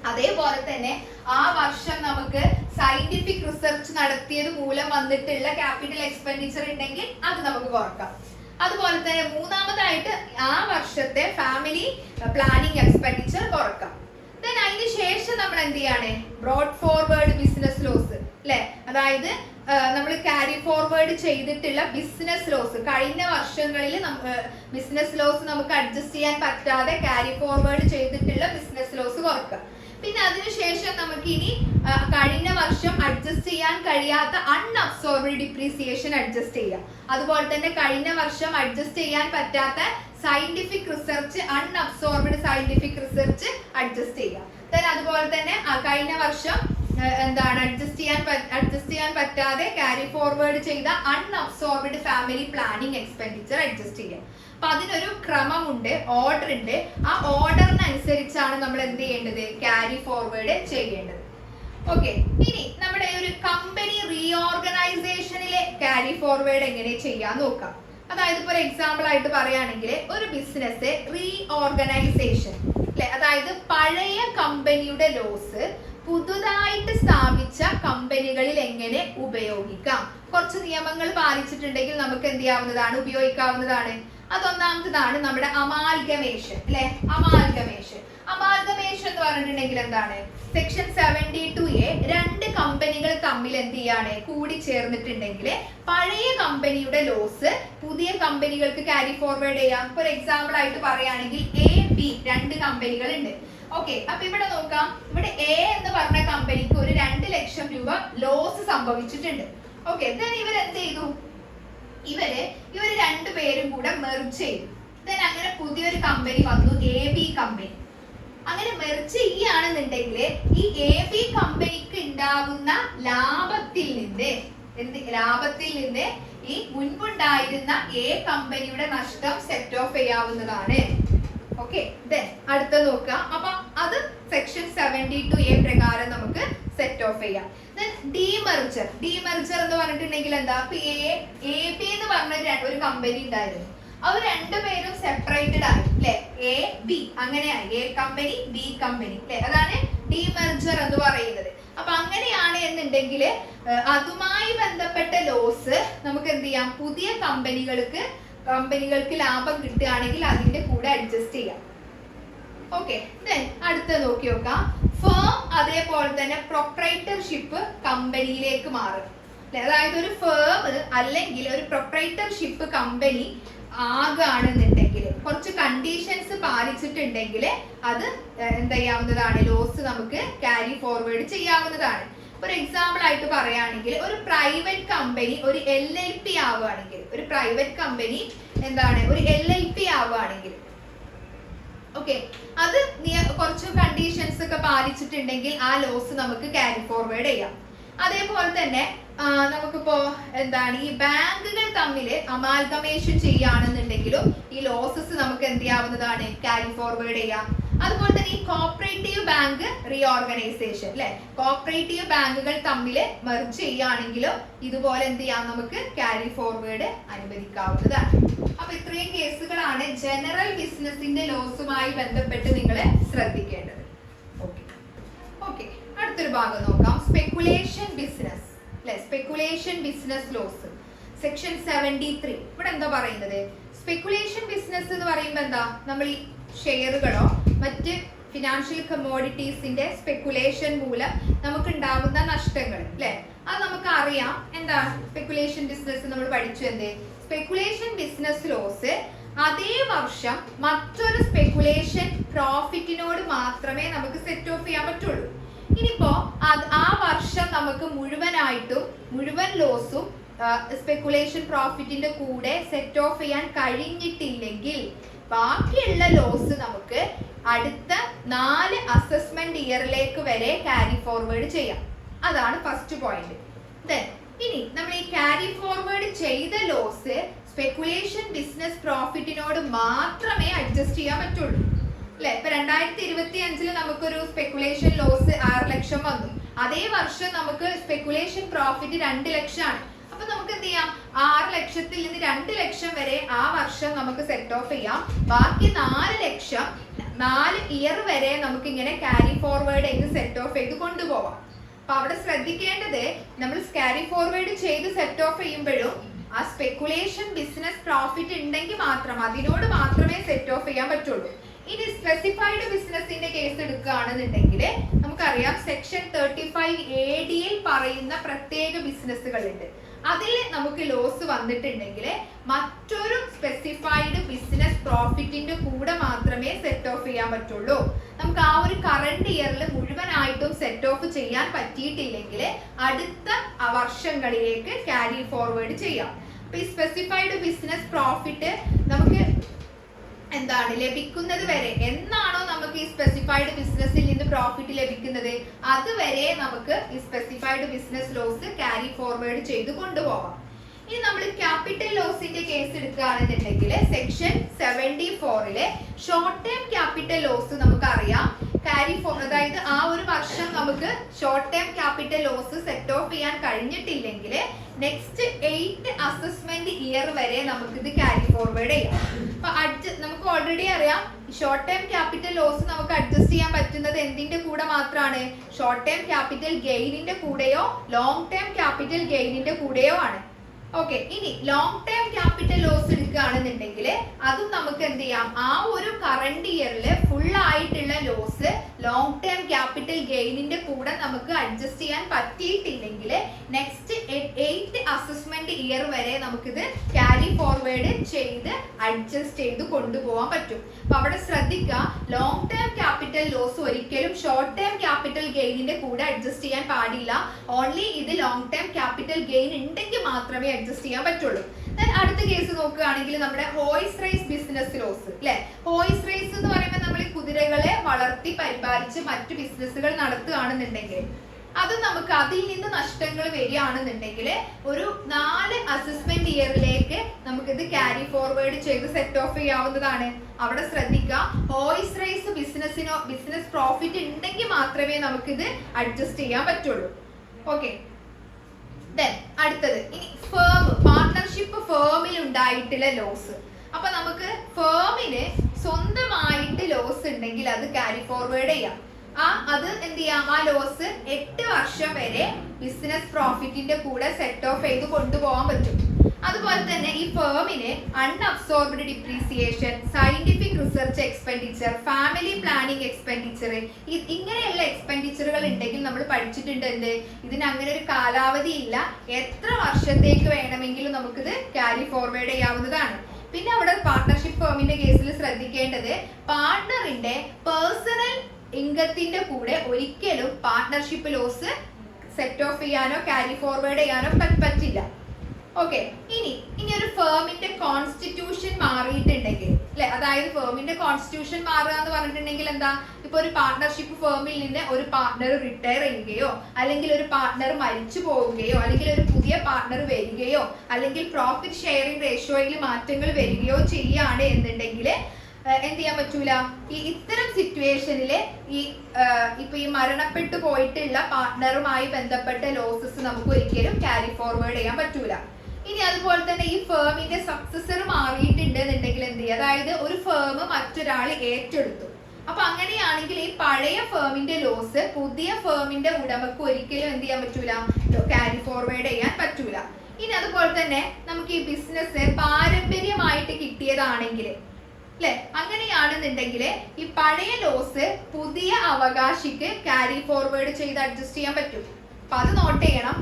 അതേപോലെ തന്നെ ആ വർഷം നമുക്ക് സയന്റിഫിക് റിസർച്ച് നടത്തിയത് മൂലം വന്നിട്ടുള്ള ക്യാപിറ്റൽ എക്സ്പെൻഡിച്ചർ ഉണ്ടെങ്കിൽ അത് നമുക്ക് കുറക്കാം. അതുപോലെ തന്നെ മൂന്നാമതായിട്ട് ആ വർഷത്തെ ഫാമിലി പ്ലാനിങ് എക്സ്പെൻഡിച്ചർ കുറക്കാം. ദെൻ അതിന് ശേഷം നമ്മൾ എന്ത് ചെയ്യാണ്, ബ്രോഡ് ഫോർവേഡ് ബിസിനസ് ലോസ് അല്ലെ, അതായത് നമ്മൾ ക്യാരി ഫോർവേഡ് ചെയ്തിട്ടുള്ള ബിസിനസ് ലോസ്, കഴിഞ്ഞ വർഷങ്ങളിൽ ബിസിനസ് ലോസ് നമുക്ക് അഡ്ജസ്റ്റ് ചെയ്യാൻ പറ്റാതെ ക്യാരി ഫോർവേഡ് ചെയ്തിട്ടുള്ള ബിസിനസ് ലോസ് കുറക്കുക. പിന്നെ അതിനുശേഷം നമുക്ക് ഇനി കഴിഞ്ഞ വർഷം അഡ്ജസ്റ്റ് ചെയ്യാൻ കഴിയാത്ത അൺഅബ്സോർബ്ഡ് ഡിപ്രീസിയേഷൻ അഡ്ജസ്റ്റ് ചെയ്യാം. അതുപോലെ തന്നെ കഴിഞ്ഞ വർഷം അഡ്ജസ്റ്റ് ചെയ്യാൻ പറ്റാത്ത scientific research, unabsorbed scientific research adjust ചെയ്യാം. അതുപോലെ തന്നെ കഴിഞ്ഞ വർഷം എന്താണ് അഡ്ജസ്റ്റ് ചെയ്യാൻ പറ്റാതെ ക്യാരി ഫോർവേഡ് ചെയ്ത unabsorbed family planning expenditure adjust ചെയ്യാം. അപ്പൊ അതിനൊരു ക്രമമുണ്ട്, ഓർഡർ ഉണ്ട്. ആ ഓർഡറിനനുസരിച്ചാണ് നമ്മൾ എന്ത് ചെയ്യേണ്ടത്, ക്യാരി ഫോർവേഡ് ചെയ്യേണ്ടത്. ഓക്കെ, ഇനി നമ്മുടെ ഒരു കമ്പനി റീഓർഗനൈസേഷനിലെ ക്യാരി ഫോർവേഡ് എങ്ങനെ ചെയ്യാൻ നോക്കാം. അതായത് ഇപ്പോൾ ഒരു എക്സാമ്പിൾ ആയിട്ട് പറയുകയാണെങ്കിൽ ഒരു ബിസിനസ് റീഓർഗനൈസേഷൻ അല്ലെ, അതായത് പഴയ കമ്പനിയുടെ ലോസ് പുതുതായിട്ട് സ്ഥാപിച്ച കമ്പനികളിൽ എങ്ങനെ ഉപയോഗിക്കാം. കുറച്ച് നിയമങ്ങൾ പാലിച്ചിട്ടുണ്ടെങ്കിൽ നമുക്ക് എന്ത് ചെയ്യാവുന്നതാണ്, ഉപയോഗിക്കാവുന്നതാണ്. അതൊന്നാമത്തതാണ് നമ്മുടെ അമാൽഗമേഷൻ അല്ലെ. അമാൽഗമേഷൻ എന്ന് പറഞ്ഞിട്ടുണ്ടെങ്കിൽ എന്താണ്, സെക്ഷൻ 72A 2 കമ്പനികൾ തമ്മിൽ എന്ത് ചെയ്യാണ്, കൂടി ചേർന്നിട്ടുണ്ടെങ്കിൽ പഴയ കമ്പനിയുടെ ലോസ് പുതിയ കമ്പനികൾക്ക് ക്യാരി ഫോർവേഡ് ചെയ്യാം. ഒരു എക്സാമ്പിൾ ആയിട്ട് പറയുകയാണെങ്കിൽ AB 2 കമ്പനികൾ ഉണ്ട്. ഓക്കെ, അപ്പൊ ഇവിടെ നോക്കാം, ഇവിടെ A എന്ന് പറഞ്ഞ കമ്പനിക്ക് ഒരു 2 ലക്ഷം രൂപ ലോസ് സംഭവിച്ചിട്ടുണ്ട്. ഓക്കെ, ഇവരെന്ത് ചെയ്തു, ഇവര് രണ്ടുപേരും കൂടെ മെർജ് ചെയ്തു. അങ്ങനെ പുതിയൊരു കമ്പനി വന്നു, AB കമ്പനി. അങ്ങനെ മെർജ് ചെയ്യുകയാണെന്നുണ്ടെങ്കിൽ ഈ AB കമ്പനിക്ക് ഉണ്ടാകുന്ന ലാഭത്തിൽ നിന്ന് ഈ മുൻപുണ്ടായിരുന്ന A കമ്പനിയുടെ നഷ്ടം സെറ്റ് ഓഫ് ചെയ്യാവുന്നതാണ്. ഓക്കെ, അടുത്ത നോക്കാം. അപ്പൊ അത് സെക്ഷൻ 72A പ്രകാരം നമുക്ക് സെറ്റ് ഓഫ് ചെയ്യാം. ഡീമർജർ എന്ന് പറഞ്ഞിട്ടുണ്ടെങ്കിൽ എന്താ, AB എന്ന് പറഞ്ഞ ഒരു കമ്പനി ഉണ്ടായിരുന്നു, അവർ രണ്ടുപേരും സെപ്പറേറ്റഡ് ആയി അല്ലെ, AB അങ്ങനെയായി, A കമ്പനി B കമ്പനി അല്ലെ, അതാണ് ഡീമർജർ എന്ന് പറയുന്നത്. അപ്പൊ അങ്ങനെയാണ് എന്നുണ്ടെങ്കിൽ അതുമായി ബന്ധപ്പെട്ട ലോസ് നമുക്ക് എന്ത് ചെയ്യാം, പുതിയ കമ്പനികൾക്ക് ലാഭം കിട്ടുകയാണെങ്കിൽ അതിന്റെ കൂടെ അഡ്ജസ്റ്റ് ചെയ്യാം. ഓക്കെ, അടുത്ത നോക്കി നോക്കാം. ഫേം അതേപോലെ തന്നെ പ്രൊപ്രൈറ്റർഷിപ്പ് കമ്പനിയിലേക്ക് മാറും അല്ലെ, അതായത് ഒരു ഫേം അല്ലെങ്കിൽ ഒരു പ്രൊപ്രൈറ്റർഷിപ്പ് കമ്പനി ആകുകയാണെന്നുണ്ടെങ്കിൽ കുറച്ച് കണ്ടീഷൻസ് പാലിച്ചിട്ടുണ്ടെങ്കിൽ അത് എന്ത് ചെയ്യാവുന്നതാണ്, ലോസ് നമുക്ക് ക്യാരി ഫോർവേഡ് ചെയ്യാവുന്നതാണ്. ഒരു എക്സാമ്പിൾ ആയിട്ട് പറയുകയാണെങ്കിൽ ഒരു പ്രൈവറ്റ് കമ്പനി ഒരു LLP ആവുകയാണെങ്കിൽ, ഒരു പ്രൈവറ്റ് കമ്പനി എന്താണ് ഒരു LLP ആവുകയാണെങ്കിൽ, ഓക്കെ, അത് കുറച്ച് കണ്ടീഷൻസ് ഒക്കെ പാലിച്ചിട്ടുണ്ടെങ്കിൽ ആ ലോസ് നമുക്ക് ക്യാരി ഫോർവേഡ് ചെയ്യാം. അതേപോലെ തന്നെ നമുക്കിപ്പോ എന്താണ് ഈ ബാങ്കുകൾ തമ്മിൽ അമാൽഗമേഷൻ ചെയ്യുകയാണെന്നുണ്ടെങ്കിലും ഈ ലോസസ് നമുക്ക് എന്ത് ചെയ്യാവുന്നതാണ്, ക്യാരി ഫോർവേഡ് ചെയ്യാം. അതുപോലെ തന്നെ ഈ കോപ്പറേറ്റീവ് ബാങ്ക് റീഓർഗനൈസേഷൻ അല്ലെ, കോപ്പറേറ്റീവ് ബാങ്കുകൾ തമ്മിൽ മെർജ് ചെയ്യുകയാണെങ്കിലും ഇതുപോലെ എന്ത് ചെയ്യാം, നമുക്ക് ക്യാരി ഫോർവേഡ് അനുവദിക്കാവുന്നതാണ്. അപ്പൊ ഇത്രയും കേസുകളാണ് ജനറൽ ബിസിനസിന്റെ ലോസുമായി ബന്ധപ്പെട്ട് നിങ്ങൾ ശ്രദ്ധിക്കേണ്ടത്. ഓക്കെ, അടുത്തൊരു ഭാഗം നോക്കാം. സ്പെക്കുലേഷൻ ബിസിനസ് അല്ലെ, സ്പെക്കുലേഷൻ ബിസിനസ് ലോസ് സെക്ഷൻ 73. ഇവിടെ എന്താ പറയുന്നത്, സ്പെക്കുലേഷൻ ബിസിനസ് എന്ന് പറയുമ്പോൾ എന്താ, നമ്മൾ ഈ ഷെയറുകളോ മറ്റ് ഫിനാൻഷ്യൽ കമ്മോഡിറ്റീസിന്റെ സ്പെക്കുലേഷൻ മൂലം നമുക്ക് ഉണ്ടാകുന്ന നഷ്ടങ്ങൾ അല്ലെ, അത് നമുക്ക് അറിയാം. എന്താ സ്പെക്കുലേഷൻ ബിസിനസ് നമ്മൾ പഠിച്ചു. എന്ത് സ്പെക്കുലേഷൻ ബിസിനസ് ലോസ് അതേ വർഷം മറ്റൊരു സ്പെക്കുലേഷൻ പ്രോഫിറ്റിനോട് മാത്രമേ നമുക്ക് സെറ്റ് ഓഫ് ചെയ്യാൻ പറ്റുള്ളൂ. ഇനിയിപ്പോ ആ വർഷം നമുക്ക് മുഴുവൻ ലോസും സ്പെക്കുലേഷൻ പ്രോഫിറ്റിന്റെ കൂടെ സെറ്റ് ഓഫ് ചെയ്യാൻ കഴിഞ്ഞിട്ടില്ലെങ്കിൽ ബാക്കിയുള്ള ലോസ് നമുക്ക് അടുത്ത 4 അസസ്മെന്റ് ഇയറിലേക്ക് വരെ ക്യാരി ഫോർവേഡ് ചെയ്യാം. അതാണ് ഫസ്റ്റ് പോയിന്റ്. ഇനി നമ്മൾ ഈ ക്യാരി ഫോർവേഡ് ചെയ്ത ലോസ് സ്പെക്കുലേഷൻ ബിസിനസ് പ്രോഫിറ്റിനോട് മാത്രമേ അഡ്ജസ്റ്റ് ചെയ്യാൻ പറ്റുള്ളൂ അല്ലെ. ഇപ്പൊ 2025 നമുക്കൊരു സ്പെക്കുലേഷൻ ലോസ് 6 ലക്ഷം വന്നു. അതേ വർഷം നമുക്ക് സ്പെക്കുലേഷൻ പ്രോഫിറ്റ് 2 ലക്ഷമാണ്. അപ്പൊ നമുക്ക് എന്ത് ചെയ്യാം, 6 ലക്ഷത്തിൽ നിന്ന് 2 ലക്ഷം വരെ ആ വർഷം നമുക്ക് സെറ്റ് ഓഫ് ചെയ്യാം. ബാക്കി 4 ലക്ഷം 4 ഇയർ വരെ നമുക്ക് ഇങ്ങനെ ക്യാരി ഫോർവേഡ് ചെയ്ത് സെറ്റ് ഓഫ് ചെയ്ത് കൊണ്ടുപോവാം. അപ്പൊ അവിടെ ശ്രദ്ധിക്കേണ്ടത്, നമ്മൾ ക്യാരി ഫോർവേഡ് ചെയ്ത് സെറ്റ് ഓഫ് ചെയ്യുമ്പോഴും ആ സ്പെക്കുലേഷൻ ബിസിനസ് പ്രോഫിറ്റ് ഉണ്ടെങ്കിൽ മാത്രം അതിനോട് മാത്രമേ സെറ്റ് ഓഫ് ചെയ്യാൻ പറ്റുള്ളൂ. ഇനി സ്പെസിഫൈഡ് ബിസിനസിന്റെ കേസ് എടുക്കുകയാണെന്നുണ്ടെങ്കിൽ നമുക്കറിയാം സെക്ഷൻ 35AD പറയുന്ന പ്രത്യേക ബിസിനസ്സുകളുണ്ട്. അതിൽ നമുക്ക് ലോസ് വന്നിട്ടുണ്ടെങ്കിൽ മറ്റൊരു സ്പെസിഫൈഡ് ബിസിനസ് പ്രോഫിറ്റിന്റെ കൂടെ മാത്രമേ സെറ്റ് ഓഫ് ചെയ്യാൻ പറ്റുള്ളൂ. നമുക്ക് ആ ഒരു കറണ്ട് ഇയറിൽ മുഴുവനായിട്ടും സെറ്റ് ഓഫ് ചെയ്യാൻ പറ്റിയിട്ടില്ലെങ്കിൽ അടുത്ത വർഷങ്ങളിലേക്ക് ക്യാരി ഫോർവേഡ് ചെയ്യാം. അപ്പൊ ഈ സ്പെസിഫൈഡ് ബിസിനസ് പ്രോഫിറ്റ് നമുക്ക് എന്താണ് ലഭിക്കുന്നത് വരെ, എന്നാണോ നമുക്ക് ഈ സ്പെസിഫൈഡ് ബിസിനസ്സിൽ നിന്ന് പ്രോഫിറ്റ് ലഭിക്കുന്നത് അതുവരെ നമുക്ക് ഈ specified business loss carry forward ചെയ്ത് കൊണ്ടുപോകാം. ഇനി നമ്മൾ ക്യാപിറ്റൽ ലോസിന്റെ കേസ് എടുക്കുകയാണെന്നുണ്ടെങ്കിൽ section 74 short term capital loss നമുക്കറിയാം ക്യാരി ഫോർവേഡ്, അതായത് ആ ഒരു വർഷം നമുക്ക് short term capital loss set off ചെയ്യാൻ കഴിഞ്ഞിട്ടില്ലെങ്കിൽ നെക്സ്റ്റ് 8 അസസ്മെന്റ് ഇയർ വരെ നമുക്കിത് ക്യാരി ഫോർവേഡ് ചെയ്യാം. അപ്പൊ നമുക്ക് ഓൾറെഡി അറിയാം ഷോർട്ട് ടേം ക്യാപിറ്റൽ ലോസ് നമുക്ക് അഡ്ജസ്റ്റ് ചെയ്യാൻ പറ്റുന്നത് എന്തിന്റെ കൂടെ മാത്രമാണ്, ഷോർട്ട് ടേം ക്യാപിറ്റൽ ഗെയിനിന്റെ കൂടെയോ ലോങ് ടേം ക്യാപിറ്റൽ ഗെയിനിന്റെ കൂടെയോ ആണ്. ഓക്കെ, ഇനി ലോങ് ടേം ക്യാപിറ്റൽ ലോസ് എടുക്കുകയാണെന്നുണ്ടെങ്കിൽ അതും നമുക്ക് എന്ത് ചെയ്യാം, ആ ഒരു കറണ്ട് ഇയറിൽ ഫുൾ ആയിട്ടുള്ള ലോസ് ലോങ് ടേം ക്യാപിറ്റൽ ഗെയിനിന്റെ കൂടെ നമുക്ക് അഡ്ജസ്റ്റ് ചെയ്യാൻ പറ്റിയിട്ടില്ലെങ്കിൽ നെക്സ്റ്റ് 8 അസസ്മെന്റ് ഇയർ വരെ നമുക്കിത് ക്യാരി ഫോർവേഡ് ചെയ്ത് അഡ്ജസ്റ്റ് ചെയ്ത് കൊണ്ടുപോകാൻ പറ്റും. അപ്പൊ അവിടെ ശ്രദ്ധിക്കുക, ലോങ് ടേം ക്യാപിറ്റൽ ലോസ് ഒരിക്കലും ഷോർട്ട് ടേം ക്യാപിറ്റൽ ഗെയിനിന്റെ കൂടെ അഡ്ജസ്റ്റ് ചെയ്യാൻ പാടില്ല. ഓൺലി ഇത് ലോങ് ടേം ക്യാപിറ്റൽ ഗെയിൻ ഉണ്ടെങ്കിൽ മാത്രമേ അഡ്ജസ്റ്റ് ചെയ്യാൻ പറ്റുള്ളൂ. അടുത്ത കേസ് നോക്കുകയാണെങ്കിൽ നമ്മുടെ ഹോയ്സ് റേസ് ബിസിനസ് ലോസ് അല്ലെ. ഹോയ്സ് റേസ് എന്ന് പറയുമ്പോൾ നമ്മൾ ഈ കുതിരകളെ വളർത്തി പരിപാലിച്ച് മറ്റു ബിസിനസ്സുകൾ നടത്തുകയാണെന്നുണ്ടെങ്കിൽ അത് നമുക്ക് അതിൽ നിന്ന് നഷ്ടങ്ങൾ വരികയാണെന്നുണ്ടെങ്കിൽ ഒരു 4 അസസ്മെന്റ് ഇയറിലേക്ക് നമുക്കിത് ക്യാരി ഫോർവേഡ് ചെയ്ത് സെറ്റ് ഓഫ് ചെയ്യാവുന്നതാണ്. അവിടെ ശ്രദ്ധിക്കുക, ഹോയ്സ് റേസ് ബിസിനസ് പ്രോഫിറ്റ് ഉണ്ടെങ്കിൽ മാത്രമേ നമുക്കിത് അഡ്ജസ്റ്റ് ചെയ്യാൻ പറ്റുള്ളൂ. ഓക്കെ, അടുത്തത് ഇനി പാർട്ണർഷിപ്പ് ഫേമിൽ ഉണ്ടായിട്ടുള്ള ലോസ്. അപ്പൊ നമുക്ക് ഫേമിന് സ്വന്തമായിട്ട് ലോസ് ഉണ്ടെങ്കിൽ അത് ക്യാരി ഫോർവേഡ് ചെയ്യാം. അത് എന്ത് ചെയ്യാം, ആ ലോസ് 8 വർഷം വരെ ബിസിനസ് പ്രോഫിറ്റിന്റെ കൂടെ സെറ്റ് ഓഫ് ചെയ്ത് കൊണ്ടുപോകാൻ പറ്റും. അതുപോലെ തന്നെ ഈ ഫേമിന് unabsorbed depreciation, scientific research expenditure, family planning expenditure, ഇങ്ങനെയുള്ള എക്സ്പെൻഡിച്ചറുകൾ ഉണ്ടെങ്കിൽ നമ്മൾ പഠിച്ചിട്ടുണ്ട് എന്ത്, ഇതിന് അങ്ങനെ ഒരു കാലാവധി ഇല്ല. എത്ര വർഷത്തേക്ക് വേണമെങ്കിലും നമുക്കിത് ക്യാരി ഫോർവേഡ് ചെയ്യാവുന്നതാണ്. പിന്നെ അവിടെ പാർട്ണർഷിപ്പ് ഫേമിന്റെ കേസിൽ ശ്രദ്ധിക്കേണ്ടത്, പാർട്ണറിന്റെ പേഴ്സണൽ ഇൻകത്തിന്റെ കൂടെ ഒരിക്കലും പാർട്ണർഷിപ്പ് ലോസ് സെറ്റ് ഓഫ് ചെയ്യാനോ ക്യാരി ഫോർവേഡ് ചെയ്യാനോ പറ്റില്ല. ഓക്കെ, ഇനി ഒരു ഫേമിന്റെ കോൺസ്റ്റിറ്റ്യൂഷൻ മാറിയിട്ടുണ്ടെങ്കിൽ അല്ലെ, അതായത് ഫേമിന്റെ കോൺസ്റ്റിറ്റ്യൂഷൻ മാറുക എന്ന് പറഞ്ഞിട്ടുണ്ടെങ്കിൽ എന്താ, ഇപ്പൊ ഒരു പാർട്ണർഷിപ്പ് ഫേമിൽ നിന്ന് ഒരു പാർട്ണർ റിട്ടയർ ചെയ്യുകയോ അല്ലെങ്കിൽ ഒരു പാർട്ണർ മരിച്ചു പോവുകയോ അല്ലെങ്കിൽ ഒരു പുതിയ പാർട്ണർ വരികയോ അല്ലെങ്കിൽ പ്രോഫിറ്റ് ഷെയറിംഗ് റേഷ്യോയിൽ മാറ്റങ്ങൾ വരികയോ ചെയ്യാണ് എന്നുണ്ടെങ്കിൽ എന്ത് ചെയ്യാൻ പറ്റൂല. ഇത്തരം സിറ്റുവേഷനില് ഇപ്പൊ ഈ മരണപ്പെട്ടു പോയിട്ടുള്ള പാർട്ണറുമായി ബന്ധപ്പെട്ട ലോസസ് നമുക്ക് ഒരിക്കലും ക്യാരി ഫോർവേഡ് ചെയ്യാൻ പറ്റൂല. ഇനി അതുപോലെ തന്നെ ഈ ഫേമിന്റെ സക്സസർ മാറിയിട്ടുണ്ട് എന്നുണ്ടെങ്കിൽ എന്ത് ചെയ്യുക, അതായത് ഒരു ഫേം മറ്റൊരാൾ ഏറ്റെടുത്തു. അപ്പൊ അങ്ങനെയാണെങ്കിൽ ഈ പഴയ ഫേമിന്റെ ലോസ് പുതിയ ഫേമിന്റെ ഉടമക്ക് ഒരിക്കലും എന്ത് ചെയ്യാൻ പറ്റൂല, ക്യാരി ഫോർവേഡ് ചെയ്യാൻ പറ്റൂല. ഇനി അതുപോലെ തന്നെ നമുക്ക് ഈ ബിസിനസ് പാരമ്പര്യമായിട്ട് കിട്ടിയതാണെങ്കിൽ അല്ലെ, അങ്ങനെയാണെന്നുണ്ടെങ്കിൽ ഈ പഴയ ലോസ് പുതിയ അവകാശിക്ക് ക്യാരി ഫോർവേഡ് ചെയ്ത് അഡ്ജസ്റ്റ് ചെയ്യാൻ പറ്റും. അപ്പൊ അത് നോട്ട് ചെയ്യണം.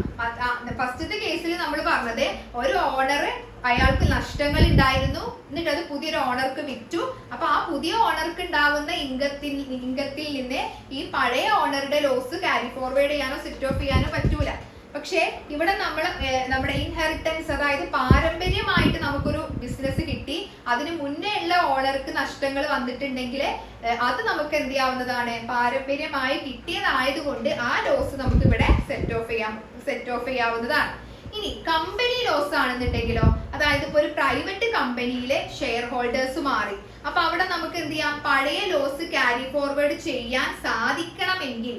ഫസ്റ്റത്തെ കേസിൽ നമ്മൾ പറഞ്ഞത് ഒരു ഓണർ അയാൾക്ക് നഷ്ടങ്ങൾ ഉണ്ടായിരുന്നു, എന്നിട്ട് അത് പുതിയൊരു ഓണർക്ക് വിറ്റു. അപ്പൊ ആ പുതിയ ഓണർക്ക് ഉണ്ടാവുന്ന ഇൻകത്തിൽ നിന്ന് ഈ പഴയ ഓണറുടെ ലോസ് ക്യാരി ഫോർവേഡ് ചെയ്യാനോ സെറ്റ് ഓഫ് ചെയ്യാനോ പറ്റൂല. പക്ഷേ ഇവിടെ നമ്മുടെ ഇൻഹെറിറ്റൻസ്, അതായത് പാരമ്പര്യമായിട്ട് നമുക്കൊരു ബിസിനസ് കിട്ടി, അതിന് മുന്നേ ഉള്ള ഓണർക്ക് നഷ്ടങ്ങൾ വന്നിട്ടുണ്ടെങ്കിൽ അത് നമുക്ക് എന്ത് ചെയ്യാവുന്നതാണ്, പാരമ്പര്യമായി കിട്ടിയതായതുകൊണ്ട് ആ ലോസ് നമുക്ക് ഇവിടെ സെറ്റ് ഓഫ് ചെയ്യാവുന്നതാണ്. ഇനി കമ്പനി ലോസ് ആണെന്നുണ്ടെങ്കിലോ, അതായത് ഇപ്പൊ ഒരു പ്രൈവറ്റ് കമ്പനിയിലെ ഷെയർ ഹോൾഡേഴ്സ് മാറി, അപ്പൊ അവിടെ നമുക്ക് എന്ത് ചെയ്യാം, പഴയ ലോസ് ക്യാരി ഫോർവേഡ് ചെയ്യാൻ സാധിക്കണമെങ്കിൽ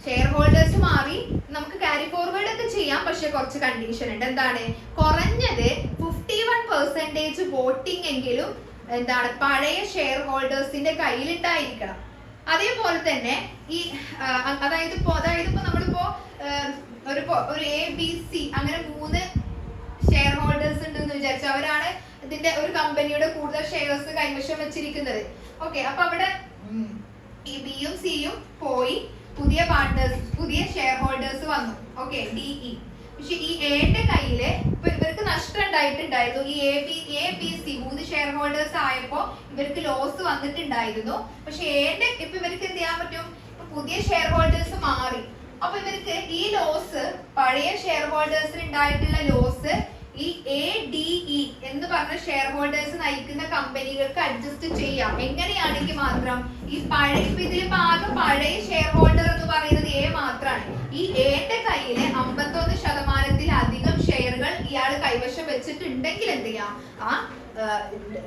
ഷെയർ ഹോൾഡേഴ്സ് മാറി നമുക്ക് ക്യാരി ഫോർവേഡ് ഒക്കെ ചെയ്യാം. പക്ഷെ കുറച്ച് കണ്ടീഷൻ ഉണ്ട്. എന്താണ്, കുറഞ്ഞത് 51% വോട്ടിംഗ് എങ്കിലും എന്താണ് പഴയ ഷെയർ ഹോൾഡേഴ്സിന്റെ കയ്യിലുണ്ടായിരിക്കണം. അതേപോലെ തന്നെ ഈ അതായത് ഇപ്പൊ നമ്മളിപ്പോ ഒരു ABC അങ്ങനെ 3 ഷെയർ ഹോൾഡേഴ്സ് ഉണ്ട് എന്ന് വിചാരിച്ചു, അവരാണ് ഇതിന്റെ ഒരു കമ്പനിയുടെ കൂടുതൽ ഷെയർസ് കൈവശം വെച്ചിരിക്കുന്നത്. ഓക്കെ, അപ്പൊ അവിടെ ഈ ബിയും സിയും പോയി, പുതിയ പാർട്ട്നേഴ്സ്, പുതിയ ഷെയർ ഹോൾഡേഴ്സ് വന്നു. Okay, DE. പക്ഷെ ഈ എയുടെ കയ്യില് ഇപ്പൊ ഇവർക്ക് നഷ്ടം ഉണ്ടായിട്ടുണ്ടായിരുന്നു. ഈ ABC 3 ഷെയർ ഹോൾഡേഴ്സ് ആയപ്പോ ഇവർക്ക് ലോസ് വന്നിട്ടുണ്ടായിരുന്നു. പക്ഷെ എയുടെ ഇപ്പൊ ഇവർക്ക് എന്ത് ചെയ്യാൻ പറ്റും, പുതിയ ഷെയർ ഹോൾഡേഴ്സ് മാറി. അപ്പൊ ഇവർക്ക് ഈ ലോസ്, പഴയ ഷെയർ ഹോൾഡേഴ്സിന് ഉണ്ടായിട്ടുള്ള ലോസ് ഈ ADE എന്ന് പറഞ്ഞ ഷെയർ ഹോൾഡേഴ്സ് നയിക്കുന്ന കമ്പനികൾക്ക് അഡ്ജസ്റ്റ് ചെയ്യാം. എങ്ങനെയാണെങ്കിൽ മാത്രം ഈ ഇതിൽ ആകെ പഴയ ഷെയർ ഹോൾഡർ എന്ന് പറയുന്നത് A മാത്രമാണ്. ഈ Aയുടെ കയ്യില് 51%-ലധികം ഷെയറുകൾ ഇയാൾ കൈവശം വെച്ചിട്ടുണ്ടെങ്കിൽ എന്ത് ചെയ്യാം, ആ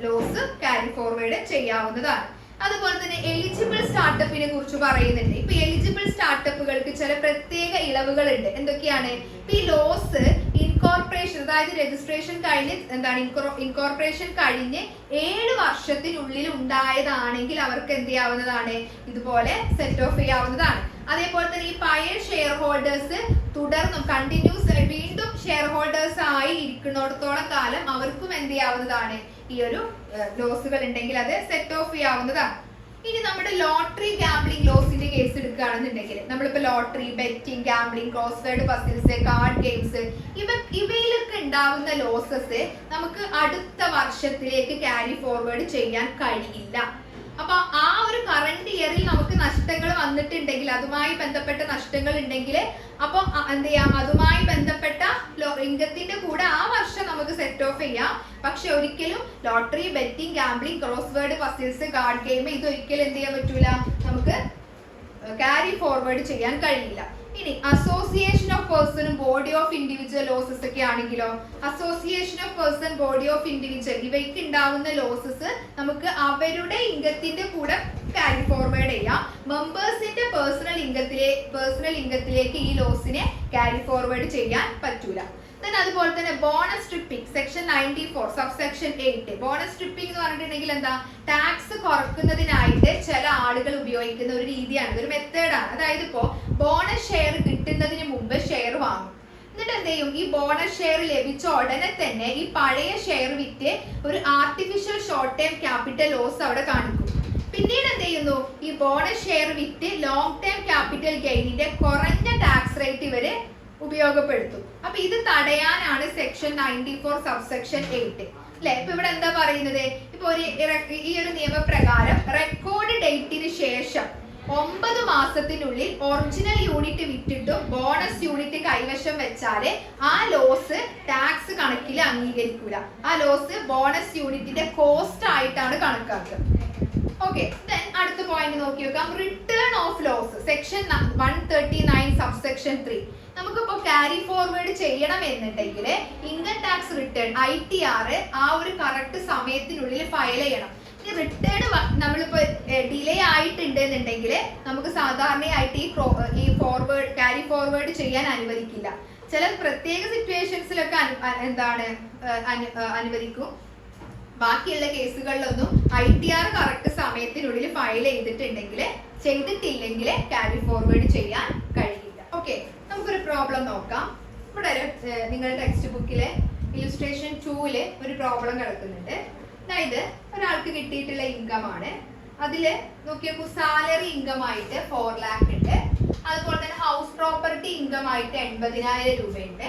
ലോസ് ക്യാരി ഫോർവേഡ് ചെയ്യാവുന്നതാണ്. അതുപോലെ തന്നെ എലിജിബിൾ സ്റ്റാർട്ടപ്പിനെ കുറിച്ച് പറയുന്നുണ്ട്. ഇപ്പൊ എലിജിബിൾ സ്റ്റാർട്ടപ്പുകൾക്ക് ചില പ്രത്യേക ഇളവുകൾ ഉണ്ട്. എന്തൊക്കെയാണ്, ഈ ലോസ് ഇൻകോർപ്പറേഷൻ, അതായത് രജിസ്ട്രേഷൻ കഴിഞ്ഞ് ഇൻകോർപ്പറേഷൻ കഴിഞ്ഞ് 7 വർഷത്തിനുള്ളിൽ ഉണ്ടായതാണെങ്കിൽ അവർക്ക് എന്ത് ചെയ്യാവുന്നതാണ്, ഇതുപോലെ സെറ്റ് ഓഫ് ചെയ്യാവുന്നതാണ്. അതേപോലെ തന്നെ ഈ പഴയ ഷെയർ ഹോൾഡേഴ്സ് തുടർന്നും കണ്ടിന്യൂസ് വീണ്ടും ഷെയർ ഹോൾഡേഴ്സ് ആയി ഇരിക്കുന്നിടത്തോളം കാലം അവർക്കും എന്ത് ചെയ്യാവുന്നതാണ്, ഈ ഒരു ലോസുകൾ ഉണ്ടെങ്കിൽ അത് സെറ്റ് ഓഫ് ചെയ്യാവുന്നതാണ്. ഇനി നമ്മുടെ ലോട്ടറി ഗാംബ്ലിംഗ് ലോസിന്റെ കേസ് എടുക്കുകയാണെന്നുണ്ടെങ്കിൽ, നമ്മളിപ്പോ lottery, betting, gambling, crossword puzzles, card games, ഇവയിലൊക്കെ ഉണ്ടാവുന്ന ലോസസ് നമുക്ക് അടുത്ത വർഷത്തിലേക്ക് ക്യാരി ഫോർവേഡ് ചെയ്യാൻ കഴിയില്ല. അപ്പൊ ആ ഒരു കറണ്ട് ഇയറിൽ നമുക്ക് നഷ്ടങ്ങൾ വന്നിട്ടുണ്ടെങ്കിൽ, അതുമായി ബന്ധപ്പെട്ട നഷ്ടങ്ങൾ ഉണ്ടെങ്കിൽ, അപ്പൊ എന്ത് ചെയ്യാം, അതുമായി ബന്ധപ്പെട്ട ഇൻകത്തിന്റെ കൂടെ ആ വർഷം നമുക്ക് സെറ്റ് ഓഫ് ചെയ്യാം. പക്ഷെ ഒരിക്കലും lottery, betting, gambling, crossword puzzles, card game ഇതൊരിക്കലും എന്ത് ചെയ്യാൻ പറ്റൂല, നമുക്ക് ക്യാരി ഫോർവേഡ് ചെയ്യാൻ കഴിയില്ല. ഇനി അസോസിയേഷൻ ഓഫ് പേഴ്സണും ബോഡി ഓഫ് ഇൻഡിവിജ്വൽ ലോസസ് ഒക്കെ ആണെങ്കിലോ, association of person, body of individual ഇവയ്ക്ക് ഉണ്ടാവുന്ന ലോസസ് നമുക്ക് അവരുടെ ഇൻകത്തിന്റെ കൂടെ ക്യാരി ഫോർവേഡ് ചെയ്യാം. മെമ്പേഴ്സിന്റെ പേഴ്സണൽ ഇൻകത്തിലേക്ക് ഈ ലോസിനെ ക്യാരി ഫോർവേഡ് ചെയ്യാൻ പറ്റൂല. അതുപോലെ തന്നെ bonus stripping section 94 subsection 8. Bonus stripping എന്ന് പറഞ്ഞിട്ടുണ്ടെങ്കിൽ എന്താ, ടാക്സ് കുറക്കുന്നതിനായിട്ട് ചില ആളുകൾ ഉപയോഗിക്കുന്ന ഒരു രീതിയാണ്, ഒരു മെത്തേഡാണ്. അതായത് ഇപ്പോ ബോണസ് ഷെയർ കിട്ടുന്നതിന് മുമ്പ് ഷെയർ വാങ്ങും, എന്നിട്ട് എന്ത് ചെയ്യും, ഈ ബോണസ് ഷെയർ ലഭിച്ച ഉടനെ തന്നെ ഈ പഴയ ഷെയർ വിറ്റ് ഒരു artificial short time capital loss അവിടെ കാണിക്കും. പിന്നീട് എന്ത് ചെയ്യുന്നു, ഈ ബോണസ് ഷെയർ വിറ്റ് ലോങ് ടൈം ക്യാപിറ്റൽ ഗെയിനിന്റെ കുറഞ്ഞ ടാക്സ് റേറ്റ് ഇവര് ഉപയോഗപ്പെടുത്തും. അപ്പൊ ഇത് തടയാനാണ് സെക്ഷൻ 94 സബ്സെക്ഷൻ 8 അല്ലെ. ഇപ്പൊ ഇവിടെ എന്താ പറയുന്നത്, ഇപ്പൊ ഈ ഒരു നിയമപ്രകാരം റെക്കോർഡ് ഡേറ്റിന് ശേഷം 9 മാസത്തിനുള്ളിൽ ഒറിജിനൽ യൂണിറ്റ് വിറ്റിട്ടും ബോണസ് യൂണിറ്റ് കൈവശം വെച്ചാല് ആ ലോസ് ടാക്സ് കണക്കിൽ അംഗീകരിക്കൂല. ആ ലോസ് ബോണസ് യൂണിറ്റിന്റെ കോസ്റ്റ് ആയിട്ടാണ് കണക്കാക്കുക. ഓക്കെ, അടുത്ത പോയിന്റ് നോക്കി നോക്കാം. Return of loss section 139 subsection 3. നമുക്കിപ്പോ ക്യാരി ഫോർവേഡ് ചെയ്യണം എന്നുണ്ടെങ്കിൽ ഇൻകം ടാക്സ് റിട്ടേൺ ITR ആ ഒരു കറക്റ്റ് സമയത്തിനുള്ളിൽ ഫയൽ ചെയ്യണം. ഈ റിട്ടേൺ നമ്മളിപ്പോ ഡിലേ ആയിട്ടുണ്ട് എന്നുണ്ടെങ്കിൽ നമുക്ക് സാധാരണയായിട്ട് ഈ ഫോർവേഡ് ക്യാരി ഫോർവേഡ് ചെയ്യാൻ അനുവദിക്കില്ല. ചില പ്രത്യേക സിറ്റുവേഷൻസിലൊക്കെ എന്താണ് അനുവദിക്കും. ബാക്കിയുള്ള കേസുകളിലൊന്നും ITR കറക്റ്റ് സമയത്തിനുള്ളിൽ ഫയൽ ചെയ്തിട്ടില്ലെങ്കിൽ ക്യാരി ഫോർവേഡ് ചെയ്യാൻ കഴിയില്ല. ഓക്കെ, നമുക്കൊരു പ്രോബ്ലം നോക്കാം. ഇവിടെ നിങ്ങളുടെ ടെക്സ്റ്റ് ബുക്കിലെ ഇലുസ്ട്രേഷൻ 2 ഒരു പ്രോബ്ലം കിടക്കുന്നുണ്ട്. അതായത് ഒരാൾക്ക് കിട്ടിയിട്ടുള്ള ഇൻകം ആണ്. അതില് നോക്കിയപ്പോ സാലറി ഇൻകം ആയിട്ട് 4 lakh ഉണ്ട്. അതുപോലെ തന്നെ ഹൗസ് പ്രോപ്പർട്ടി ഇൻകം ആയിട്ട് 80,000 രൂപയുണ്ട്.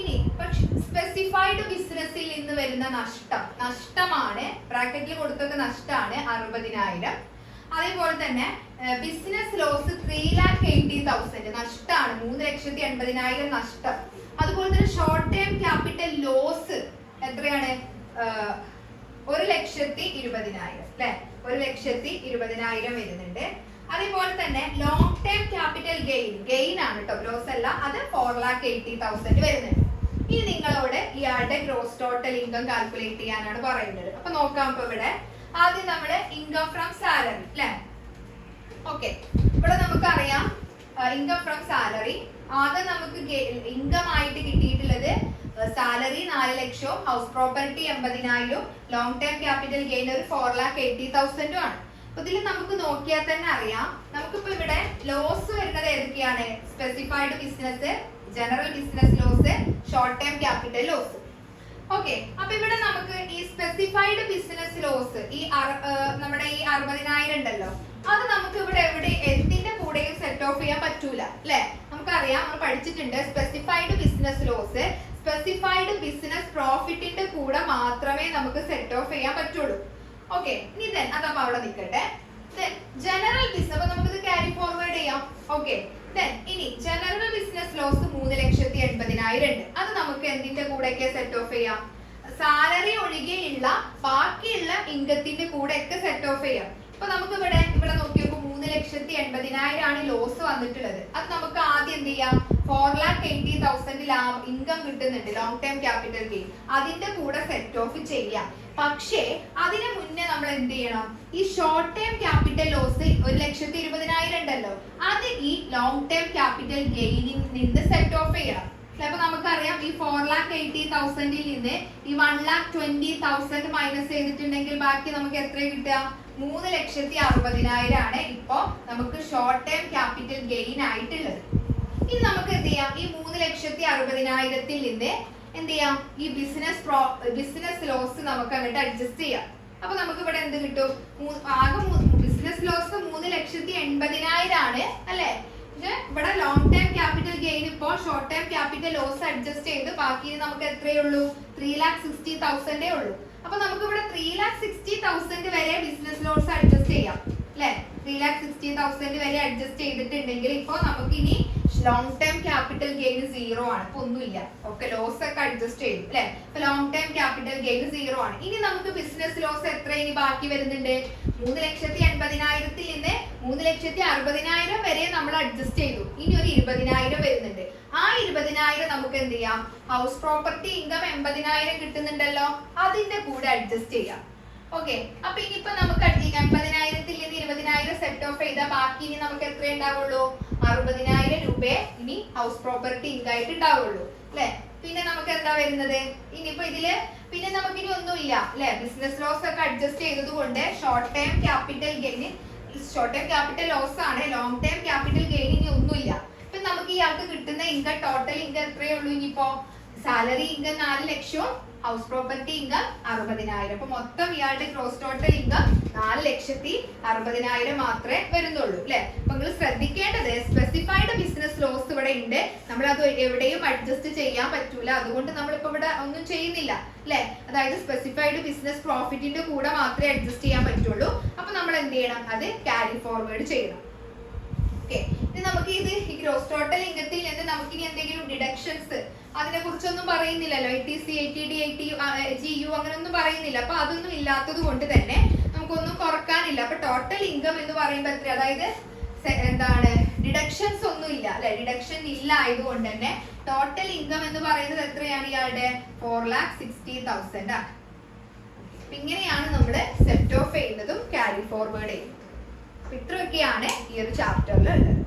ഇനി പക്ഷെ സ്പെസിഫൈഡ് ബിസിനസ്സിൽ നിന്ന് വരുന്ന നഷ്ടമാണ്, ബ്രാക്കറ്റിൽ കൊടുത്തൊക്കെ നഷ്ടമാണ് 60,000. അതേപോലെ തന്നെ ബിസിനസ് ലോസ് 3,80,000 നഷ്ടമാണ്, 3,80,000 നഷ്ടം. അതുപോലെ തന്നെ ഷോർട്ട് ടേം ക്യാപിറ്റൽ ലോസ് എത്രയാണ്? 1,20,000 അല്ലെ, 1,20,000 വരുന്നുണ്ട്. അതേപോലെ തന്നെ ലോങ് ടേം ക്യാപിറ്റൽ ഗെയിൻ ആണ് കേട്ടോ, ലോസ് അല്ല, അത് 4,80,000 വരുന്നുണ്ട്. ഇനി നിങ്ങളോട് ഇയാളുടെ ഗ്രോസ് ടോട്ടൽ ഇൻകം കാൽക്കുലേറ്റ് ചെയ്യാനാണ് പറയുന്നത്. അപ്പൊ നോക്കാം. ഇപ്പൊ ഇവിടെ ആദ്യം നമ്മുടെ ഇൻകം ഫ്രം സാലറി അല്ലെ. ഓക്കെ, ഇവിടെ നമുക്കറിയാം ഇൻകം ഫ്രം സാലറി ആദ്യം നമുക്ക് ഇൻകം ആയിട്ട് കിട്ടിയിട്ടുള്ളത് salary 4 lakh, house property 80,000, long term capital gain ഒരു 4,80,000 ആണ്. അപ്പൊ ഇതിൽ നമുക്ക് നോക്കിയാൽ തന്നെ അറിയാം, നമുക്കിപ്പോ ഇവിടെ ലോസ് വരുന്നത് ഏതൊക്കെയാണ്? Specified business, general business loss, short term capital loss. Okay, അപ്പൊ ഇവിടെ നമുക്ക് ഈ സ്പെസിഫൈഡ് ബിസിനസ് ലോസ് നമ്മുടെ ഈ 60,000 ഉണ്ടല്ലോ, അത് നമുക്ക് ഇവിടെ എന്തിന്റെ കൂടെയും സെറ്റ് ഓഫ് ചെയ്യാൻ പറ്റൂല അല്ലെ. നമുക്കറിയാം, നമ്മൾ പഠിച്ചിട്ടുണ്ട് specified business loss specified business പ്രോഫിറ്റിന്റെ കൂടെ മാത്രമേ നമുക്ക് സെറ്റ് ഓഫ് ചെയ്യാൻ പറ്റുള്ളൂ. ഓക്കെ, ഇനി അതപ്പോ അവിടെ നിൽക്കട്ടെ. ജനറൽ ബിസിനസ്, അപ്പൊ നമുക്കിത് ക്യാരി ഫോർവേഡ് ചെയ്യാം. ഓക്കെ, ഇനി ജനറൽ ബിസിനസ് ലോസ് 3,80,000 ഉണ്ട്. അത് നമുക്ക് എന്തിന്റെ കൂടെയൊക്കെ സെറ്റ് ഓഫ് ചെയ്യാം? സാലറി ഒഴികെയുള്ള ബാക്കിയുള്ള ഇൻകത്തിന്റെ കൂടെയൊക്കെ സെറ്റ് ഓഫ് ചെയ്യാം. അപ്പൊ നമുക്ക് ഇവിടെ നോക്കിയപ്പോ 3,80,000 ആണ് ലോസ് വന്നിട്ടുള്ളത്. അത് നമുക്ക് ആദ്യം എന്ത് ചെയ്യാം? 4,80,000 ഇൻകം കിട്ടുന്നുണ്ട്, ലോങ് ടേം ക്യാപിറ്റൽ ഗെയിൻ, അതിന്റെ കൂടെ സെറ്റ് ഓഫ് ചെയ്യാം. പക്ഷേ അതിന് മുന്നേ നമ്മൾ എന്ത് ചെയ്യണം? ഈ ഷോർട്ട് ടേം ക്യാപിറ്റൽ ലോസ് 1,20,000 ഉണ്ടല്ലോ, അത് ഈ ലോങ് ടേം ക്യാപിറ്റൽ ഗെയിനിൽ നിന്ന് സെറ്റ് ഓഫ് ചെയ്യണം. അപ്പൊ നമുക്കറിയാം, ഈ 4,80,000 നിന്ന് ഈ 1,20,000 മൈനസ് ചെയ്തിട്ടുണ്ടെങ്കിൽ ബാക്കി നമുക്ക് എത്ര കിട്ടുക? 3,60,000 ആണ് ഇപ്പോ നമുക്ക് ഷോർട്ട് ടേം ക്യാപിറ്റൽ ഗെയിൻ ആയിട്ടുള്ളത്. ഇനി നമുക്ക് എന്ത് ചെയ്യാം? ഈ 3,60,000 നിന്ന് എന്ത് ചെയ്യാം? ഈ ബിസിനസ് ലോസ് നമുക്ക് അങ്ങോട്ട് അഡ്ജസ്റ്റ് ചെയ്യാം. അപ്പൊ നമുക്ക് ഇവിടെ എന്ത് കിട്ടും? ആകെ ബിസിനസ് ലോസ് 3,80,000 ആണ് അല്ലെ. ഇവിടെ ലോങ് ടേം ക്യാപിറ്റൽ ഗെയിൻ ഇപ്പോ short term capital loss adjust ചെയ്ത് ബാക്കി നമുക്ക് എത്രയേ ഉള്ളൂ? 3,60,000 ഉള്ളൂ. അപ്പൊ നമുക്ക് ഇവിടെ 3,60,000 വരെ ബിസിനസ് ലോസ് അഡ്ജസ്റ്റ് ചെയ്യാം അല്ലെ. 3,60,000 വരെ അഡ്ജസ്റ്റ് ചെയ്തിട്ടുണ്ടെങ്കിൽ ഇപ്പൊ നമുക്ക് ഇനി ലോങ് ടേം ക്യാപിറ്റൽ ഗെയിൻ 0 ആണ്, ഇപ്പൊ ഒന്നുമില്ല. ഓക്കെ, ലോസ് ഒക്കെ അഡ്ജസ്റ്റ് ചെയ്തു അല്ലെ. ഇപ്പൊ ലോങ് ടേം ക്യാപിറ്റൽ ഗെയിൻ 0 ആണ്. ഇനി നമുക്ക് ബിസിനസ് ലോസ് എത്ര ഇനി ബാക്കി വരുന്നുണ്ട്? 3,80,000 നിന്ന് 3,60,000 വരെ നമ്മൾ അഡ്ജസ്റ്റ് ചെയ്തു. ഇനി ഒരു 20,000 വരുന്നുണ്ട്. ആ 20,000 നമുക്ക് എന്ത് ചെയ്യാം? ഹൗസ് പ്രോപ്പർട്ടി ഇൻകം 80,000 കിട്ടുന്നുണ്ടല്ലോ, അതിന്റെ കൂടെ അഡ്ജസ്റ്റ് ചെയ്യാം. ഓക്കെ, അപ്പൊ ഇനിയിപ്പോ നമുക്ക് 80,000 നിന്ന് 20,000 സെറ്റ് ഓഫ് ചെയ്താൽ ബാക്കി ഇനി നമുക്ക് എത്ര ഉണ്ടാവുള്ളൂ? 60,000 രൂപയെ ഇനി ഹൗസ് പ്രോപ്പർട്ടി ഇൻകം ആയിട്ട് ഉണ്ടാവുള്ളൂ അല്ലെ. പിന്നെ നമുക്ക് എന്താ വരുന്നത്? ഇനിയിപ്പോ ഇതില് പിന്നെ നമുക്ക് ഇനി ഒന്നുമില്ല അല്ലെ. ബിസിനസ് ലോസ് ഒക്കെ അഡ്ജസ്റ്റ് ചെയ്തത് കൊണ്ട് short term capital gain, short term capital loss ആണ്, ലോങ് ടേം ക്യാപിറ്റൽ ഗെയിൻ ഇനി ഒന്നുമില്ല. ഇപ്പൊ നമുക്ക് ഇയാൾക്ക് കിട്ടുന്ന ഇൻകം, ടോട്ടൽ ഇൻകം എത്രയേ ഉള്ളൂ? ഇനിയിപ്പോ salary income 4 lakh, house property income 60,000. അപ്പൊ മൊത്തം ഇയാളുടെ ഗ്രോസ് ടോട്ടൽ ഇൻകം 4,60,000 മാത്രമേ വരുന്നുള്ളൂ അല്ലെ. അപ്പൊ നിങ്ങൾ ശ്രദ്ധിക്കേണ്ടത്, സ്പെസിഫൈഡ് ബിസിനസ് ലോസ് ഇവിടെ ഉണ്ട്, നമ്മൾ അത് എവിടെയും അഡ്ജസ്റ്റ് ചെയ്യാൻ പറ്റൂല. അതുകൊണ്ട് നമ്മളിപ്പോ ഇവിടെ ഒന്നും ചെയ്യുന്നില്ല അല്ലെ. അതായത് സ്പെസിഫൈഡ് ബിസിനസ് പ്രോഫിറ്റിന്റെ കൂടെ മാത്രമേ അഡ്ജസ്റ്റ് ചെയ്യാൻ പറ്റുള്ളൂ. അപ്പൊ നമ്മൾ എന്ത് ചെയ്യണം? അത് ക്യാരി ഫോർവേഡ് ചെയ്യണം. ഓക്കെ, ഇനി നമുക്ക് ഈ ഗ്രോസ് ടോട്ടൽ ഇൻകത്തിൽ നിന്ന് നമുക്ക് ഇനി എന്തെങ്കിലും ഡിഡക്ഷൻസ് അതിനെ കുറിച്ചൊന്നും പറയുന്നില്ലല്ലോ. ATC, ATD, GU അങ്ങനെ ഒന്നും പറയുന്നില്ല. അപ്പൊ അതൊന്നും ഇല്ലാത്തത് കൊണ്ട് തന്നെ നമുക്കൊന്നും കുറക്കാനില്ല. അപ്പൊ ടോട്ടൽ ഇൻകം എന്ന് പറയുമ്പോൾ എത്ര, അതായത് എന്താണ് ഡിഡക്ഷൻസ് ഒന്നും ഇല്ല അല്ലെ, ഡിഡക്ഷൻ ഇല്ല ആയതുകൊണ്ട് തന്നെ ടോട്ടൽ ഇൻകം എന്ന് പറയുന്നത് എത്രയാണ് ഇയാളുടെ 4,60,000 ആണ്. ഇങ്ങനെയാണ് നമ്മൾ സെറ്റ് ഓഫ് ചെയ്യുന്നതും ക്യാരി ഫോർവേഡ് ചെയ്യുന്നതും. ഇത്രയൊക്കെയാണ് ഈ ഒരു ചാപ്റ്ററിൽ ഉള്ളത്.